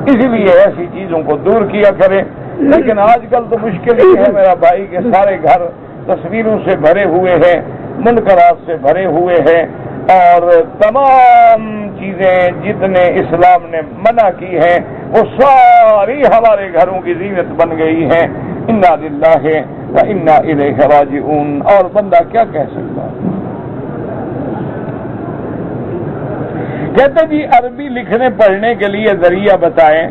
اسی لیے ایسی چیزوں کو دور کیا کریں۔ لیکن آج کل تو مشکل یہ ہے میرا بھائی کہ سارے گھر تصویروں سے بھرے ہوئے ہیں، منکرات سے بھرے ہوئے ہیں، اور تمام چیزیں جتنے اسلام نے منع کی ہیں وہ ساری ہمارے گھروں کی زینت بن گئی ہیں۔ انا للہ و انا الیہ راجعون، اور بندہ کیا کہہ سکتا ہے؟ کہتے جی عربی لکھنے پڑھنے کے لیے ذریعہ بتائیں،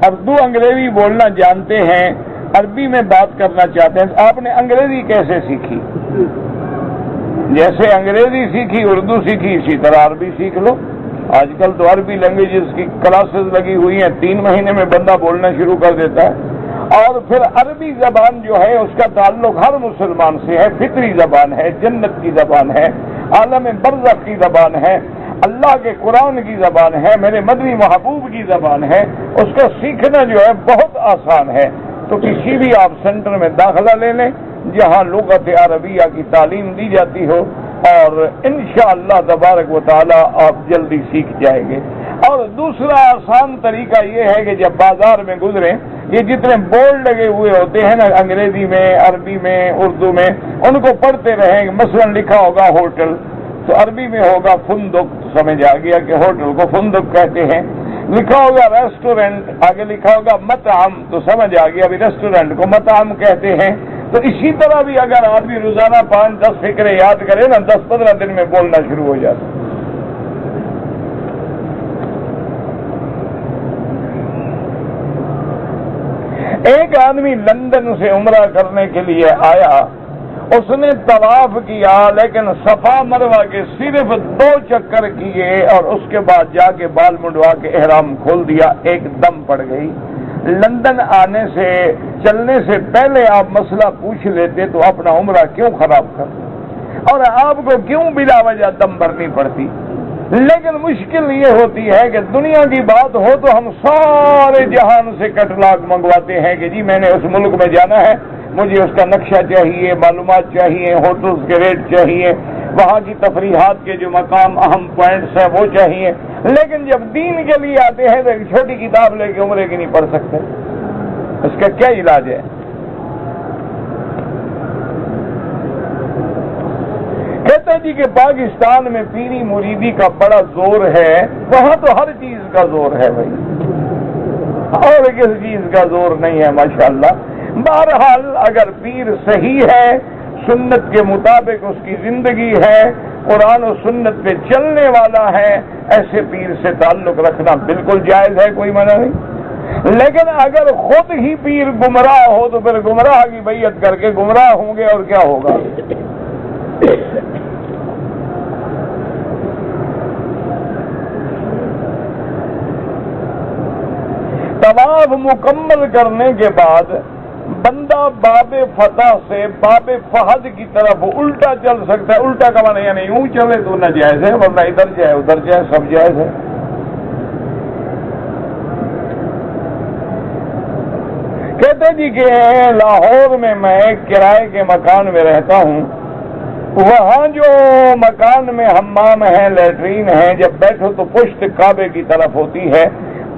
اردو انگریزی بولنا جانتے ہیں، عربی میں بات کرنا چاہتے ہیں، آپ نے انگریزی کیسے سیکھی؟ جیسے انگریزی سیکھی، اردو سیکھی، اسی طرح عربی سیکھ لو۔ آج کل تو عربی لینگویجز کی کلاسز لگی ہوئی ہیں، 3 مہینے میں بندہ بولنا شروع کر دیتا ہے۔ اور پھر عربی زبان جو ہے اس کا تعلق ہر مسلمان سے ہے، فطری زبان ہے، جنت کی زبان ہے، عالم برزخ کی زبان ہے، اللہ کے قرآن کی زبان ہے، میرے مدنی محبوب کی زبان ہے، اس کا سیکھنا جو ہے بہت آسان ہے۔ تو کسی بھی آپ سینٹر میں داخلہ لے لیں جہاں لغت عربیہ کی تعلیم دی جاتی ہو، اور انشاءاللہ تبارک و تعالی آپ جلدی سیکھ جائیں گے۔ اور دوسرا آسان طریقہ یہ ہے کہ جب بازار میں گزریں، یہ جتنے بورڈ لگے ہوئے ہوتے ہیں نا انگریزی میں، عربی میں، اردو میں، ان کو پڑھتے رہیں۔ مثلا لکھا ہوگا ہوٹل تو عربی میں ہوگا فندق، تو سمجھ آ گیا کہ ہوٹل کو فندق کہتے ہیں۔ لکھا ہوگا ریسٹورینٹ، آگے لکھا ہوگا مطعم، تو سمجھ آ گیا ابھی ریسٹورینٹ کو مطعم کہتے ہیں۔ تو اسی طرح بھی اگر آدمی روزانہ 5-10 فکرے یاد کرے نا، 10-15 دن میں بولنا شروع ہو جاتا۔ ایک آدمی لندن سے عمرہ کرنے کے لیے آیا، اس نے طواف کیا لیکن صفا مروہ کے صرف 2 چکر کیے اور اس کے بعد جا کے بال منڈوا کے احرام کھول دیا، ایک دم پڑ گئی۔ لندن آنے سے چلنے سے پہلے آپ مسئلہ پوچھ لیتے تو اپنا عمرہ کیوں خراب کرتے اور آپ کو کیوں بلا وجہ دم بھرنی پڑتی؟ لیکن مشکل یہ ہوتی ہے کہ دنیا کی بات ہو تو ہم سارے جہان سے کٹلاگ منگواتے ہیں کہ جی میں نے اس ملک میں جانا ہے، مجھے اس کا نقشہ چاہیے، معلومات چاہیے، ہوٹلز کے ریٹ چاہیے، وہاں کی تفریحات کے جو مقام اہم پوائنٹس ہیں وہ چاہیے، لیکن جب دین کے لیے آتے ہیں تو ایک چھوٹی کتاب لے کے عمرے کی نہیں پڑھ سکتے۔ اس کا کیا علاج ہے؟ کہتے ہیں جی کہ پاکستان میں پیری مریدی کا بڑا زور ہے، وہاں تو ہر چیز کا زور ہے بھائی، اور کس چیز کا زور نہیں ہے ماشاءاللہ۔ بہرحال اگر پیر صحیح ہے، سنت کے مطابق اس کی زندگی ہے، قرآن و سنت پہ چلنے والا ہے، ایسے پیر سے تعلق رکھنا بالکل جائز ہے، کوئی منع نہیں۔ لیکن اگر خود ہی پیر گمراہ ہو تو پھر گمراہ کی بیعت کر کے گمراہ ہوں گے اور کیا ہوگا؟ طواف مکمل کرنے کے بعد بندہ باب فتح سے باب فہد کی طرف الٹا چل سکتا ہے۔ الٹا کا معنی یعنی یوں چلے تو ناجائز ہے، ورنہ ادھر جائے ادھر جائے سب جائز ہے۔ کہتے جی کہ لاہور میں میں کرائے کے مکان میں رہتا ہوں، وہاں جو مکان میں حمام ہے، لیٹرین ہے، جب بیٹھو تو پشت کعبے کی طرف ہوتی ہے،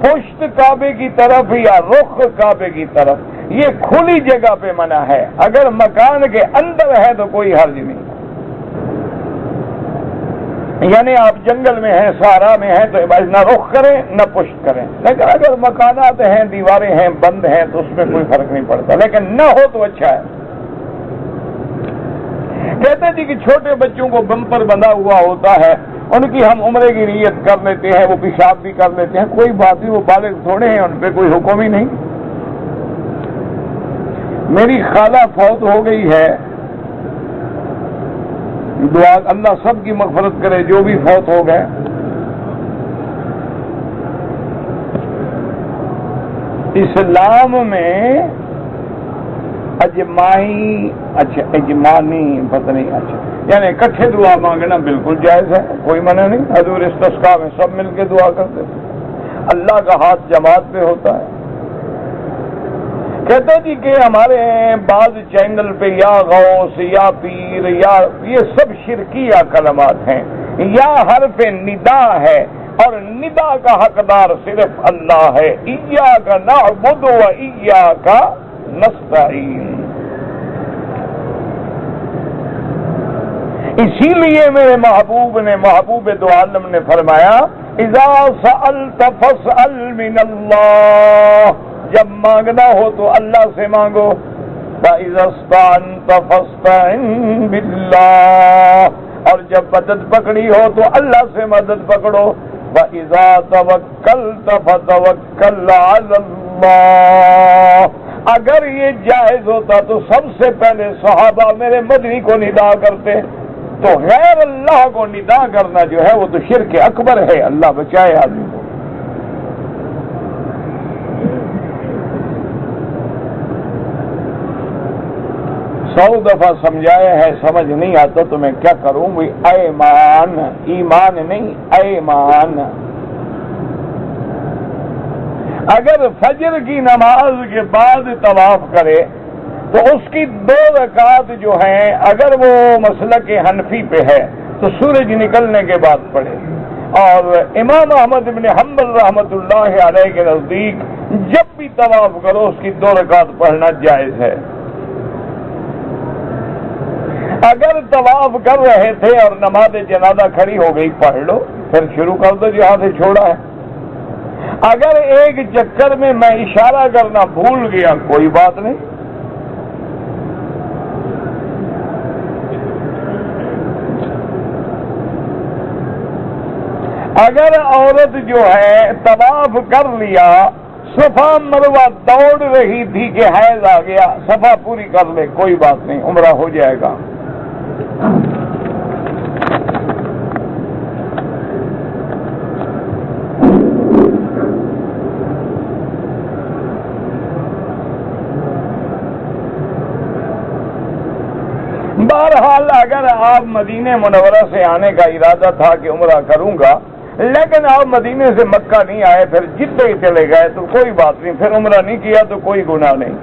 پشت کعبے کی طرف یا رخ کعبے کی طرف، یہ کھلی جگہ پہ منع ہے۔ اگر مکان کے اندر ہے تو کوئی حرج نہیں، یعنی آپ جنگل میں ہیں، صحرا میں ہیں تو نہ رخ کریں نہ پشت کریں، لیکن اگر مکانات ہیں، دیواریں ہیں، بند ہیں تو اس میں کوئی فرق نہیں پڑتا، لیکن نہ ہو تو اچھا ہے۔ کہتے جی کہ چھوٹے بچوں کو بمپر بندھا ہوا ہوتا ہے، ان کی ہم عمرے کی نیت کر لیتے ہیں، وہ پیشاب بھی کر لیتے ہیں، کوئی بات نہیں، وہ بالغ تھوڑے ہیں، ان پہ کوئی حکم ہی نہیں۔ میری خالہ فوت ہو گئی ہے، دعا اللہ سب کی مغفرت کرے جو بھی فوت ہو گئے۔ اسلام میں اجماعی، اچھا اجمانی پتہ نہیں، اچھا یعنی اکٹھے دعا مانگنا بالکل جائز ہے، کوئی منع نہیں۔ حضور استسقاء میں سب مل کے دعا کرتے تھے، اللہ کا ہاتھ جماعت پہ ہوتا ہے۔ کہتے جی کہ ہمارے بعض چینل پہ یا غوث یا پیر یا یہ سب شرکیہ کلمات ہیں، یا حرف ندا ہے اور ندا کا حقدار صرف اللہ ہے، ایاک نعبد و ایاک نستعین۔ اسی لیے میرے محبوب نے، محبوب دو عالم نے فرمایا اذا سألت فاسأل من اللہ، جب مانگنا ہو تو اللہ سے مانگو، فإذا استعنت فاستعن باللہ، اور جب مدد پکڑی ہو تو اللہ سے مدد پکڑو، فإذا توکلت فتوکل علی اللہ۔ اگر یہ جائز ہوتا تو سب سے پہلے صحابہ میرے مدنی کو ندا کرتے، تو غیر اللہ کو ندا کرنا جو ہے وہ تو شرک اکبر ہے، اللہ بچائے آدمی کو۔ سو دفعہ سمجھایا ہے، سمجھ نہیں آتا تو میں کیا کروں؟ ایمان، ایمان نہیں ایمان۔ اگر فجر کی نماز کے بعد طواف کرے تو اس کی 2 رکعت جو ہیں، اگر وہ مسلک حنفی پہ ہے تو سورج نکلنے کے بعد پڑھے، اور امام احمد بن حنبل رحمۃ اللہ علیہ کے نزدیک جب بھی طواف کرو اس کی 2 رکعت پڑھنا جائز ہے۔ اگر طواف کر رہے تھے اور نماز جنازہ کھڑی ہو گئی، پڑھ لو، پھر شروع کر دو جہاں سے چھوڑا ہے۔ اگر ایک چکر میں میں اشارہ کرنا بھول گیا کوئی بات نہیں۔ اگر عورت جو ہے طواف کر لیا، صفا مروہ دوڑ رہی تھی کہ حیض آ گیا، صفا پوری کر لے، کوئی بات نہیں، عمرہ ہو جائے گا۔ بہرحال اگر آپ مدینہ منورہ سے آنے کا ارادہ تھا کہ عمرہ کروں گا، لیکن آپ مدینے سے مکہ نہیں آئے، پھر جدہ ہی چلے گئے تو کوئی بات نہیں، پھر عمرہ نہیں کیا تو کوئی گناہ نہیں۔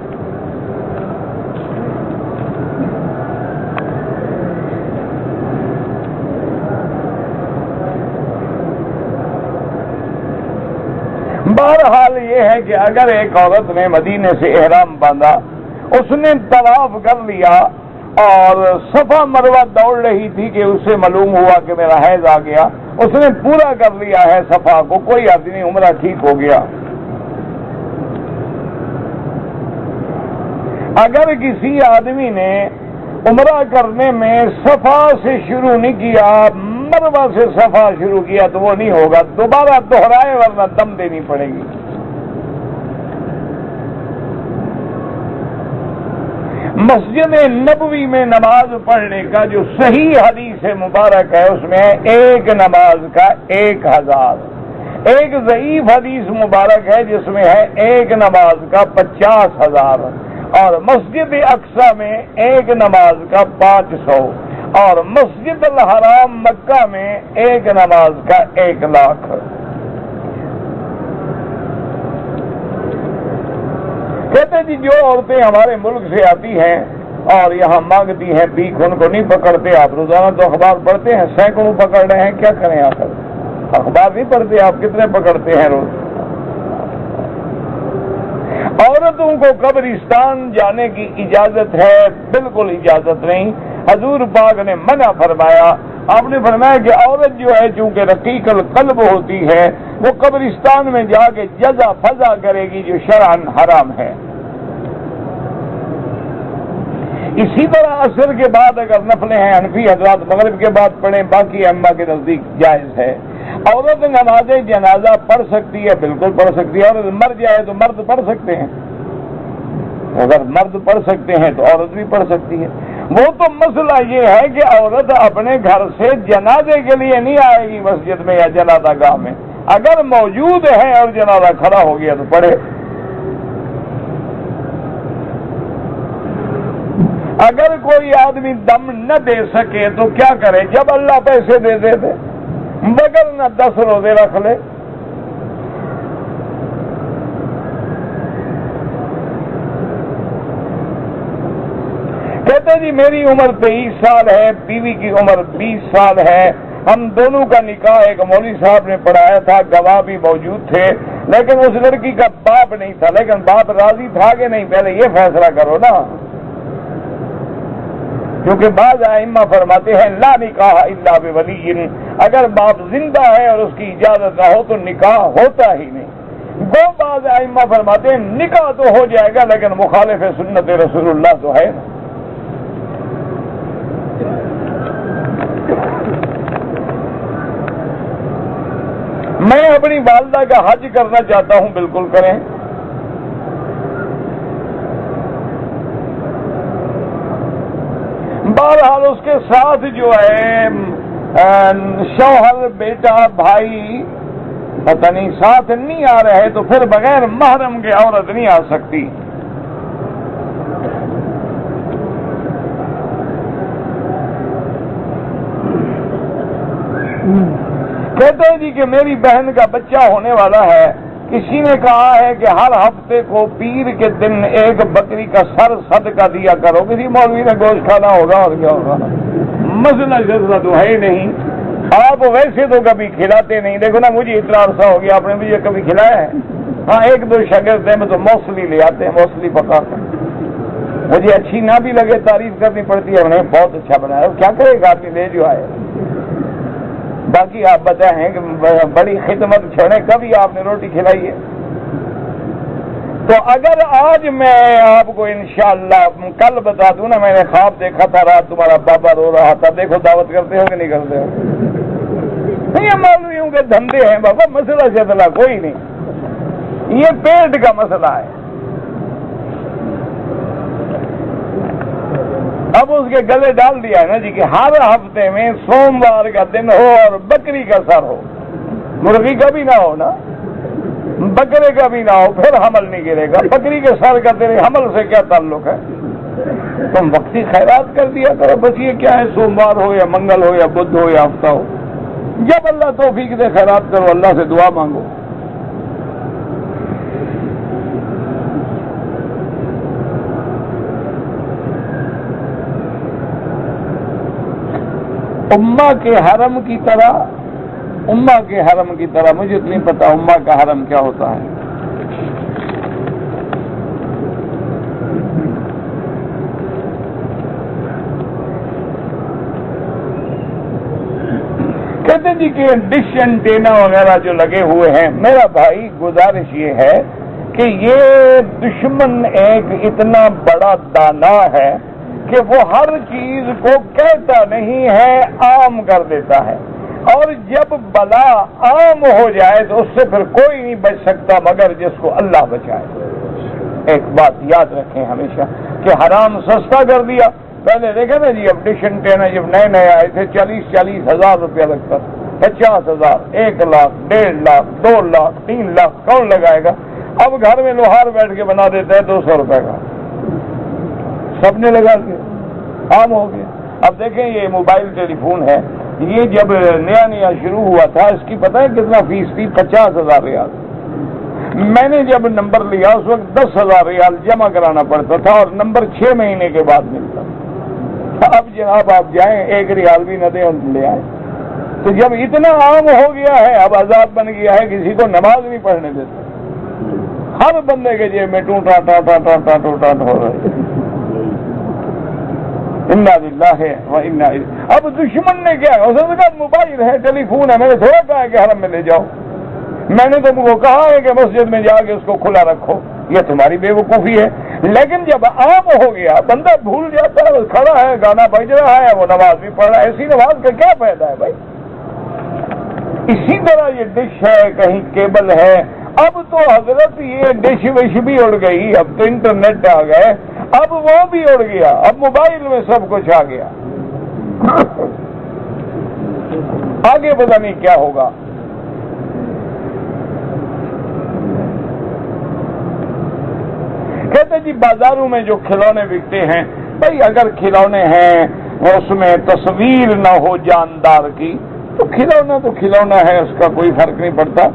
بہرحال یہ ہے کہ اگر ایک عورت نے مدینے سے احرام باندھا، اس نے طواف کر لیا اور صفا مروہ دوڑ رہی تھی کہ اسے معلوم ہوا کہ میرا حیض آ گیا، اس نے پورا کر لیا ہے صفا کو، کوئی آدمی عمرہ ٹھیک ہو گیا۔ اگر کسی آدمی نے عمرہ کرنے میں صفا سے شروع نہیں کیا، مروہ سے صفا شروع کیا تو وہ نہیں ہوگا، دوبارہ دہرائے ورنہ دم دینی پڑے گی۔ مسجد نبوی میں نماز پڑھنے کا جو صحیح حدیث مبارک ہے اس میں ایک نماز کا 1000، ایک ضعیف حدیث مبارک ہے جس میں ہے ایک نماز کا 50,000، اور مسجد اقصی میں ایک نماز کا 500، اور مسجد الحرام مکہ میں ایک نماز کا 1,00,000۔ کہتے جی جو عورتیں ہمارے ملک سے آتی ہیں اور یہاں مانگتی ہیں بھیک، ان کو نہیں پکڑتے؟ آپ روزانہ تو اخبار پڑھتے ہیں، سینکڑوں پکڑ رہے ہیں، کیا کریں آخر؟ اخبار نہیں پڑھتے آپ؟ کتنے پکڑتے ہیں روز؟ عورتوں کو قبرستان جانے کی اجازت ہے؟ بالکل اجازت نہیں، حضور پاک نے منع فرمایا۔ آپ نے فرمایا کہ عورت جو ہے چونکہ رقیق القلب ہوتی ہے، وہ قبرستان میں جا کے جزا فضا کرے گی جو شرعاً حرام ہے۔ اسی طرح عصر کے بعد اگر نفلیں ہیں، حنفی حضرات مغرب کے بعد پڑھیں، باقی ائمہ کے نزدیک جائز ہے۔ عورت نماز جنازہ پڑھ سکتی ہے؟ بالکل پڑھ سکتی ہے۔ عورت مر جائے تو مرد پڑھ سکتے ہیں، اگر مرد پڑھ سکتے ہیں تو عورت بھی پڑھ سکتی ہے۔ وہ تو مسئلہ یہ ہے کہ عورت اپنے گھر سے جنازے کے لیے نہیں آئے گی مسجد میں یا جنازہ گاہ میں، اگر موجود ہے اور جنازہ کھڑا ہو گیا تو پڑھے۔ اگر کوئی آدمی دم نہ دے سکے تو کیا کرے؟ جب اللہ پیسے دے دے بغیر نہ 10 روزے رکھ لے۔ کہتے جی میری عمر 23 سال ہے، بیوی کی عمر 20 سال ہے، ہم دونوں کا نکاح ایک مولوی صاحب نے پڑھایا تھا، گواہ بھی موجود تھے، لیکن اس لڑکی کا باپ نہیں تھا، لیکن باپ راضی تھا کہ نہیں؟ پہلے یہ فیصلہ کرو نا، کیونکہ بعض ائمہ فرماتے ہیں لا نکاح الا بولی، اگر باپ زندہ ہے اور اس کی اجازت نہ ہو تو نکاح ہوتا ہی نہیں۔ وہ بعض ائمہ فرماتے ہیں نکاح تو ہو جائے گا لیکن مخالف سنت رسول اللہ تو ہے۔ میں اپنی والدہ کا حج کرنا چاہتا ہوں، بالکل کریں۔ بہرحال اس کے ساتھ جو ہے شوہر، بیٹا، بھائی پتہ نہیں ساتھ نہیں آ رہے تو پھر بغیر محرم کے عورت نہیں آ سکتی۔ کہتے ہیں جی کہ میری بہن کا بچہ ہونے والا ہے، کسی نے کہا ہے کہ ہر ہفتے کو پیر کے دن ایک بکری کا سر صدقہ دیا کرو۔ کسی مولوی نے گوشت کھانا ہوگا اور کیا ہوگا؟ مسئلہ تو ہے ہی نہیں، آپ ویسے تو کبھی کھلاتے نہیں۔ دیکھو نا مجھے اتنا عرصہ ہو گیا، آپ نے مجھے کبھی کھلایا ہے؟ ہاں 1-2 شاگرد میں تو موصلی لے آتے ہیں، موصلی پکا کر، مجھے اچھی نہ بھی لگے تعریف کرنی پڑتی ہے، انہیں بہت اچھا بنایا، کیا کرے گا آدمی لے جو آئے۔ باقی آپ بتائیں کہ بڑی خدمت چھوڑیں، کبھی آپ نے روٹی کھلائی ہے؟ تو اگر آج میں آپ کو انشاءاللہ کل بتا دوں نا، میں نے خواب دیکھا تھا رات تمہارا بابا رو رہا تھا، دیکھو دعوت کرتے ہو کہ نہیں کرتے ہو؟ نہیں، مولویوں کے دھندے ہیں بابا، مسئلہ کوئی نہیں۔ یہ پیٹ کا مسئلہ ہے. اب اس کے گلے ڈال دیا ہے نا جی کہ ہر ہفتے میں سوموار کا دن ہو اور بکری کا سر ہو. مرغی کا بھی نہ ہو نا، بکرے کا بھی نہ ہو، پھر حمل نہیں گرے گا. بکری کے سر کا تیرے حمل سے کیا تعلق ہے؟ تم وقتی خیرات کر دیا کرو. بس یہ کیا ہے، سوموار ہو یا منگل ہو یا بدھ ہو یا ہفتہ ہو، جب اللہ توفیق دے خیرات کرو، اللہ سے دعا مانگو. امہ کے حرم کی طرح مجھے نہیں پتا امہ کا حرم کیا ہوتا ہے. کہتے جی کہ ڈش اینٹینا وغیرہ جو لگے ہوئے ہیں، میرا بھائی گزارش یہ ہے کہ یہ دشمن ایک اتنا بڑا دانا ہے کہ وہ ہر چیز کو کہتا نہیں ہے، عام کر دیتا ہے. اور جب بلا عام ہو جائے تو اس سے پھر کوئی نہیں بچ سکتا مگر جس کو اللہ بچائے. ایک بات یاد رکھیں ہمیشہ کہ حرام سستا کر دیا. پہلے دیکھیں نا جی، اب ڈش اینٹینا جب نئے آئے تھے 40,000 روپیہ لگتا، 50,000، 1 لاکھ، 1.5 لاکھ، 2 لاکھ، 3 لاکھ کون لگائے گا؟ اب گھر میں لوہار بیٹھ کے بنا دیتا ہے 200 روپے کا، سب نے لگا دیا، عام ہو گیا. اب دیکھیں یہ موبائل ٹیلی فون ہے، یہ جب نیا شروع ہوا تھا اس کی پتہ ہے کتنا فیس تھی؟ 50,000 ریال. میں نے جب نمبر لیا اس وقت 10,000 ریال جمع کرانا پڑتا تھا اور نمبر 6 مہینے کے بعد ملتا. اب جناب آپ جائیں 1 ریال بھی نہ دیں اور لے آئیں. تو جب اتنا عام ہو گیا ہے، اب آزاد بن گیا ہے، کسی کو نماز نہیں پڑھنے دیتے. ہر بندے کے جیب میں ٹوٹا ہو رہا ہے. انا للہ و انا الیہ. اب دشمن نے کیا ہے؟ اس نے کہا موبائل ہے، ٹیلی فون ہے، میں نے تھوڑا کہا ہے کہ حرم میں لے جاؤ. میں نے تم کو کہا ہے کہ مسجد میں جا کے اس کو کھلا رکھو. یہ تمہاری بے وقوفی ہے. لیکن جب عام ہو گیا بندہ بھول جاتا ہے، کھڑا ہے، گانا بج رہا ہے، وہ نماز بھی پڑھ رہا ہے. ایسی نماز کا کیا فائدہ ہے بھائی؟ اسی طرح یہ ڈش ہے، کہیں کیبل ہے. اب تو حضرت یہ ڈش وش بھی اڑ گئی، اب تو انٹرنیٹ آ گئے، اب وہ بھی اڑ گیا، اب موبائل میں سب کچھ آ گیا. آگے پتہ نہیں کیا ہوگا. کہتے جی بازاروں میں جو کھلونے بکتے ہیں، بھائی اگر کھلونے ہیں اس میں تصویر نہ ہو جاندار کی تو کھلونا ہے، اس کا کوئی فرق نہیں پڑتا.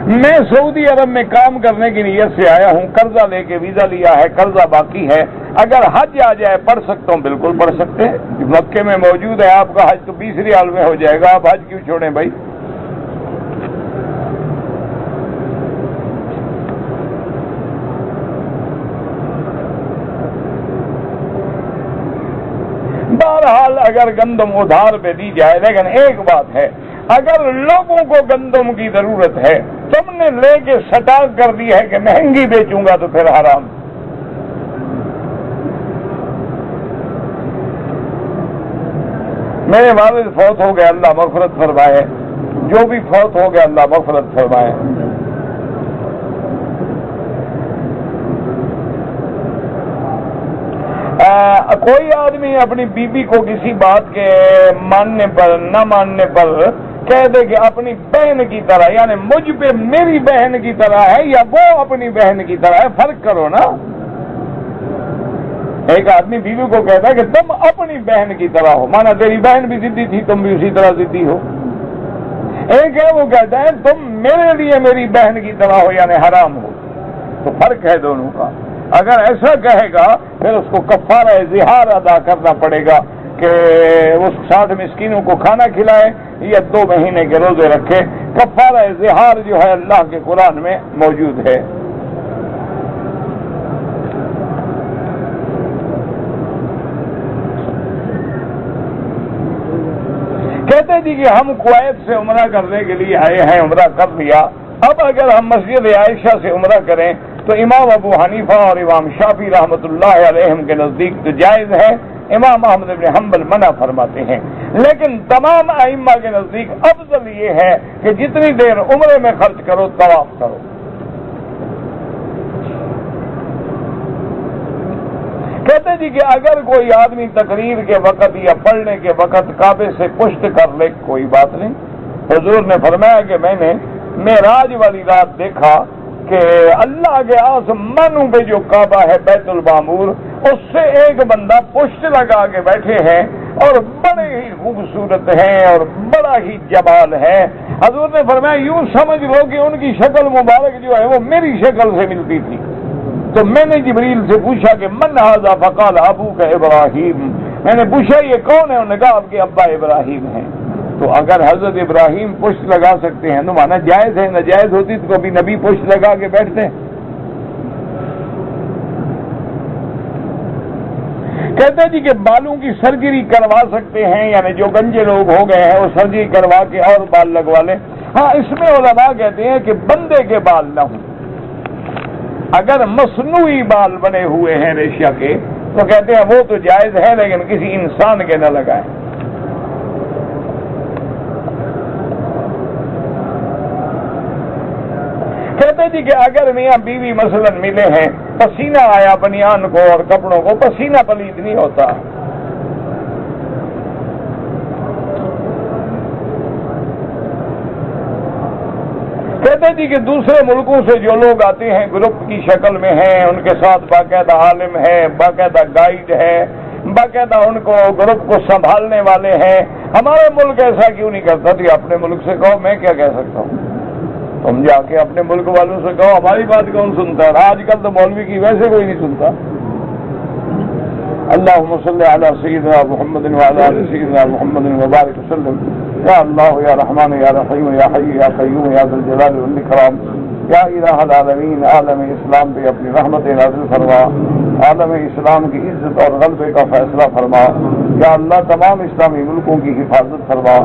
میں سعودی عرب میں کام کرنے کی نیت سے آیا ہوں، قرضہ لے کے ویزا لیا ہے، قرضہ باقی ہے. اگر حج آ جائے پڑھ سکتا ہوں؟ بالکل پڑھ سکتے ہیں. مکے میں موجود ہے، آپ کا حج تو 20 ریال میں ہو جائے گا. آپ حج کیوں چھوڑیں بھائی؟ بہرحال اگر گندم ادھار پہ دی جائے، لیکن ایک بات ہے، اگر لوگوں کو گندم کی ضرورت ہے، تم نے لے کے سٹاک کر دی ہے کہ مہنگی بیچوں گا، تو پھر حرام. میرے والد فوت ہو گئے، اللہ مغفرت فرمائے. جو بھی فوت ہو گیا اللہ مغفرت فرمائے. کوئی آدمی اپنی بیوی کو کسی بات کے ماننے پر نہ ماننے پر کہہ دے کہ اپنی بہن کی طرح، یعنی مجھ پہ میری بہن کی طرح ہے یا وہ اپنی بہن کی طرح ہے، فرق کرو نا. ایک آدمی بیوی کو کہتا ہے کہ تم اپنی بہن کی طرح ہو، مانا تیری بہن بھی ضدی تھی، تم بھی اسی طرح ضدی ہو. ایک ہے وہ کہتا ہے تم میرے لیے میری بہن کی طرح ہو، یعنی حرام ہو. تو فرق ہے دونوں کا. اگر ایسا کہے گا پھر اس کو کفارہ زہار ادا کرنا پڑے گا کہ اس 60 مسکینوں کو کھانا کھلائے یا 2 مہینے کے روزے رکھے. کفارہ زہار جو ہے اللہ کے قرآن میں موجود ہے. کہتے جی کہ ہم کویت سے عمرہ کرنے کے لیے آئے ہیں، عمرہ کر لیا. اب اگر ہم مسجد عائشہ سے عمرہ کریں تو امام ابو حنیفہ اور امام شافعی رحمۃ اللہ علیہم کے نزدیک تو جائز ہے، امام احمد بن حنبل منع فرماتے ہیں، لیکن تمام ائمہ کے نزدیک افضل یہ ہے کہ جتنی دیر عمرے میں خرچ کرو طواف کرو۔ کہتے جی کہ اگر کوئی آدمی تقریر کے وقت یا پڑھنے کے وقت کعبے سے پشت کر لے کوئی بات نہیں۔ حضور نے فرمایا کہ میں نے معراج والی رات دیکھا کہ اللہ کے آسمانوں پہ جو کعبہ ہے بیت المعمور، اس سے ایک بندہ پشت لگا کے بیٹھے ہیں اور بڑے ہی خوبصورت ہیں اور بڑا ہی جمال ہے۔ حضور نے فرمایا یوں سمجھ لو کہ ان کی شکل مبارک جو ہے وہ میری شکل سے ملتی تھی۔ تو میں نے جبریل سے پوچھا کہ من ھذا فقال ابوک ابراہیم، میں نے پوچھا یہ کون ہے؟ انہوں نے کہا آپ کے ابا ابراہیم ہیں۔ تو اگر حضرت ابراہیم پشت لگا سکتے ہیں تو مانا جائز ہے، ناجائز ہوتی تو کبھی نبی پشت لگا کے بیٹھتے۔ کہتے جی کہ بالوں کی سرجری کروا سکتے ہیں، یعنی جو گنجے لوگ ہو گئے ہیں وہ سرجری کروا کے اور بال لگوا لیں۔ ہاں اس میں علماء کہتے ہیں کہ بندے کے بال نہ ہوں، اگر مصنوعی بال بنے ہوئے ہیں ریشہ کے تو کہتے ہیں وہ تو جائز ہے، لیکن کسی انسان کے نہ لگائیں۔ کہتے جی کہ اگر میاں بیوی مثلا ملے ہیں، پسینہ آیا بنیان کو اور کپڑوں کو، پسینہ پلید نہیں ہوتا۔ کہتے جی کہ دوسرے ملکوں سے جو لوگ آتے ہیں گروپ کی شکل میں ہیں، ان کے ساتھ باقاعدہ عالم ہے، باقاعدہ گائیڈ ہے، باقاعدہ ان کو گروپ کو سنبھالنے والے ہیں۔ ہمارا ملک ایسا کیوں نہیں کرتا؟ تو اپنے ملک سے کہو، میں کیا کہہ سکتا ہوں؟ تم جا کے اپنے ملک والوں سے کہو، ہماری بات کون سنتا ہے؟ آج کل تو مولوی کی ویسے کوئی نہیں سنتا۔ اللہم صلی علی سیدنا محمد وعلی آل سیدنا محمد وبارک وسلم۔ یا اللہ یا رحمان یا رحیم یا حی یا قیوم یا ذی الجلال والاکرام، یا الہ العالمین، عالم اسلام پہ اپنی رحمت نازل فرما، عالم اسلام کی عزت اور غلبے کا فیصلہ فرما۔ یا اللہ تمام اسلامی ملکوں کی حفاظت فرما،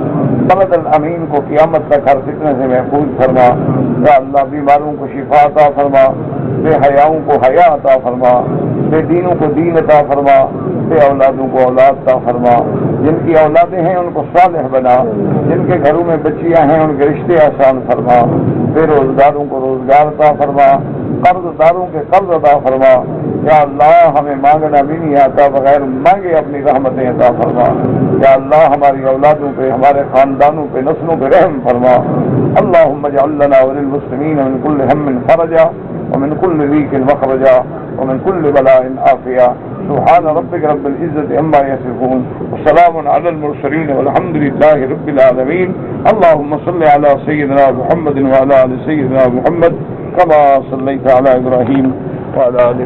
بلد الامین کو قیامت تک ہر فتنے سے محفوظ فرما۔ یا اللہ بیماروں کو شفا عطا فرما، بے حیاؤں کو حیا عطا فرما، بے دینوں کو دین عطا فرما، بے اولادوں کو اولاد عطا فرما۔ جن کی اولادیں ہیں ان کو صالح بنا، جن کے گھروں میں بچیاں ہیں ان کے رشتے آسان فرما، بے روزگاروں کو روزگار عطا فرما، قرض داروں کے قرض عطا فرما۔ یا اللہ ہمیں مانگنا بھی نہیں آتا، بغیر مانگے اپنی رحمتیں عطا فرما۔ یا اللہ ہماری اولادوں پہ، ہمارے خاندانوں پہ، نسلوں پہ رحم فرما۔ اللہم اجعل لنا وللمسلمین من کل ہم فرجا ومن کل ضیق مخرجا ومن کل بلاء عافیہ۔ سبحان ربک رب العزت عما یصفون وسلام علی المرسلین والحمد للہ رب العالمین۔ اللہم صل علی سیدنا محمد وعلی آل سیدنا محمد کما صلیت علی ابراہیم وعلی آل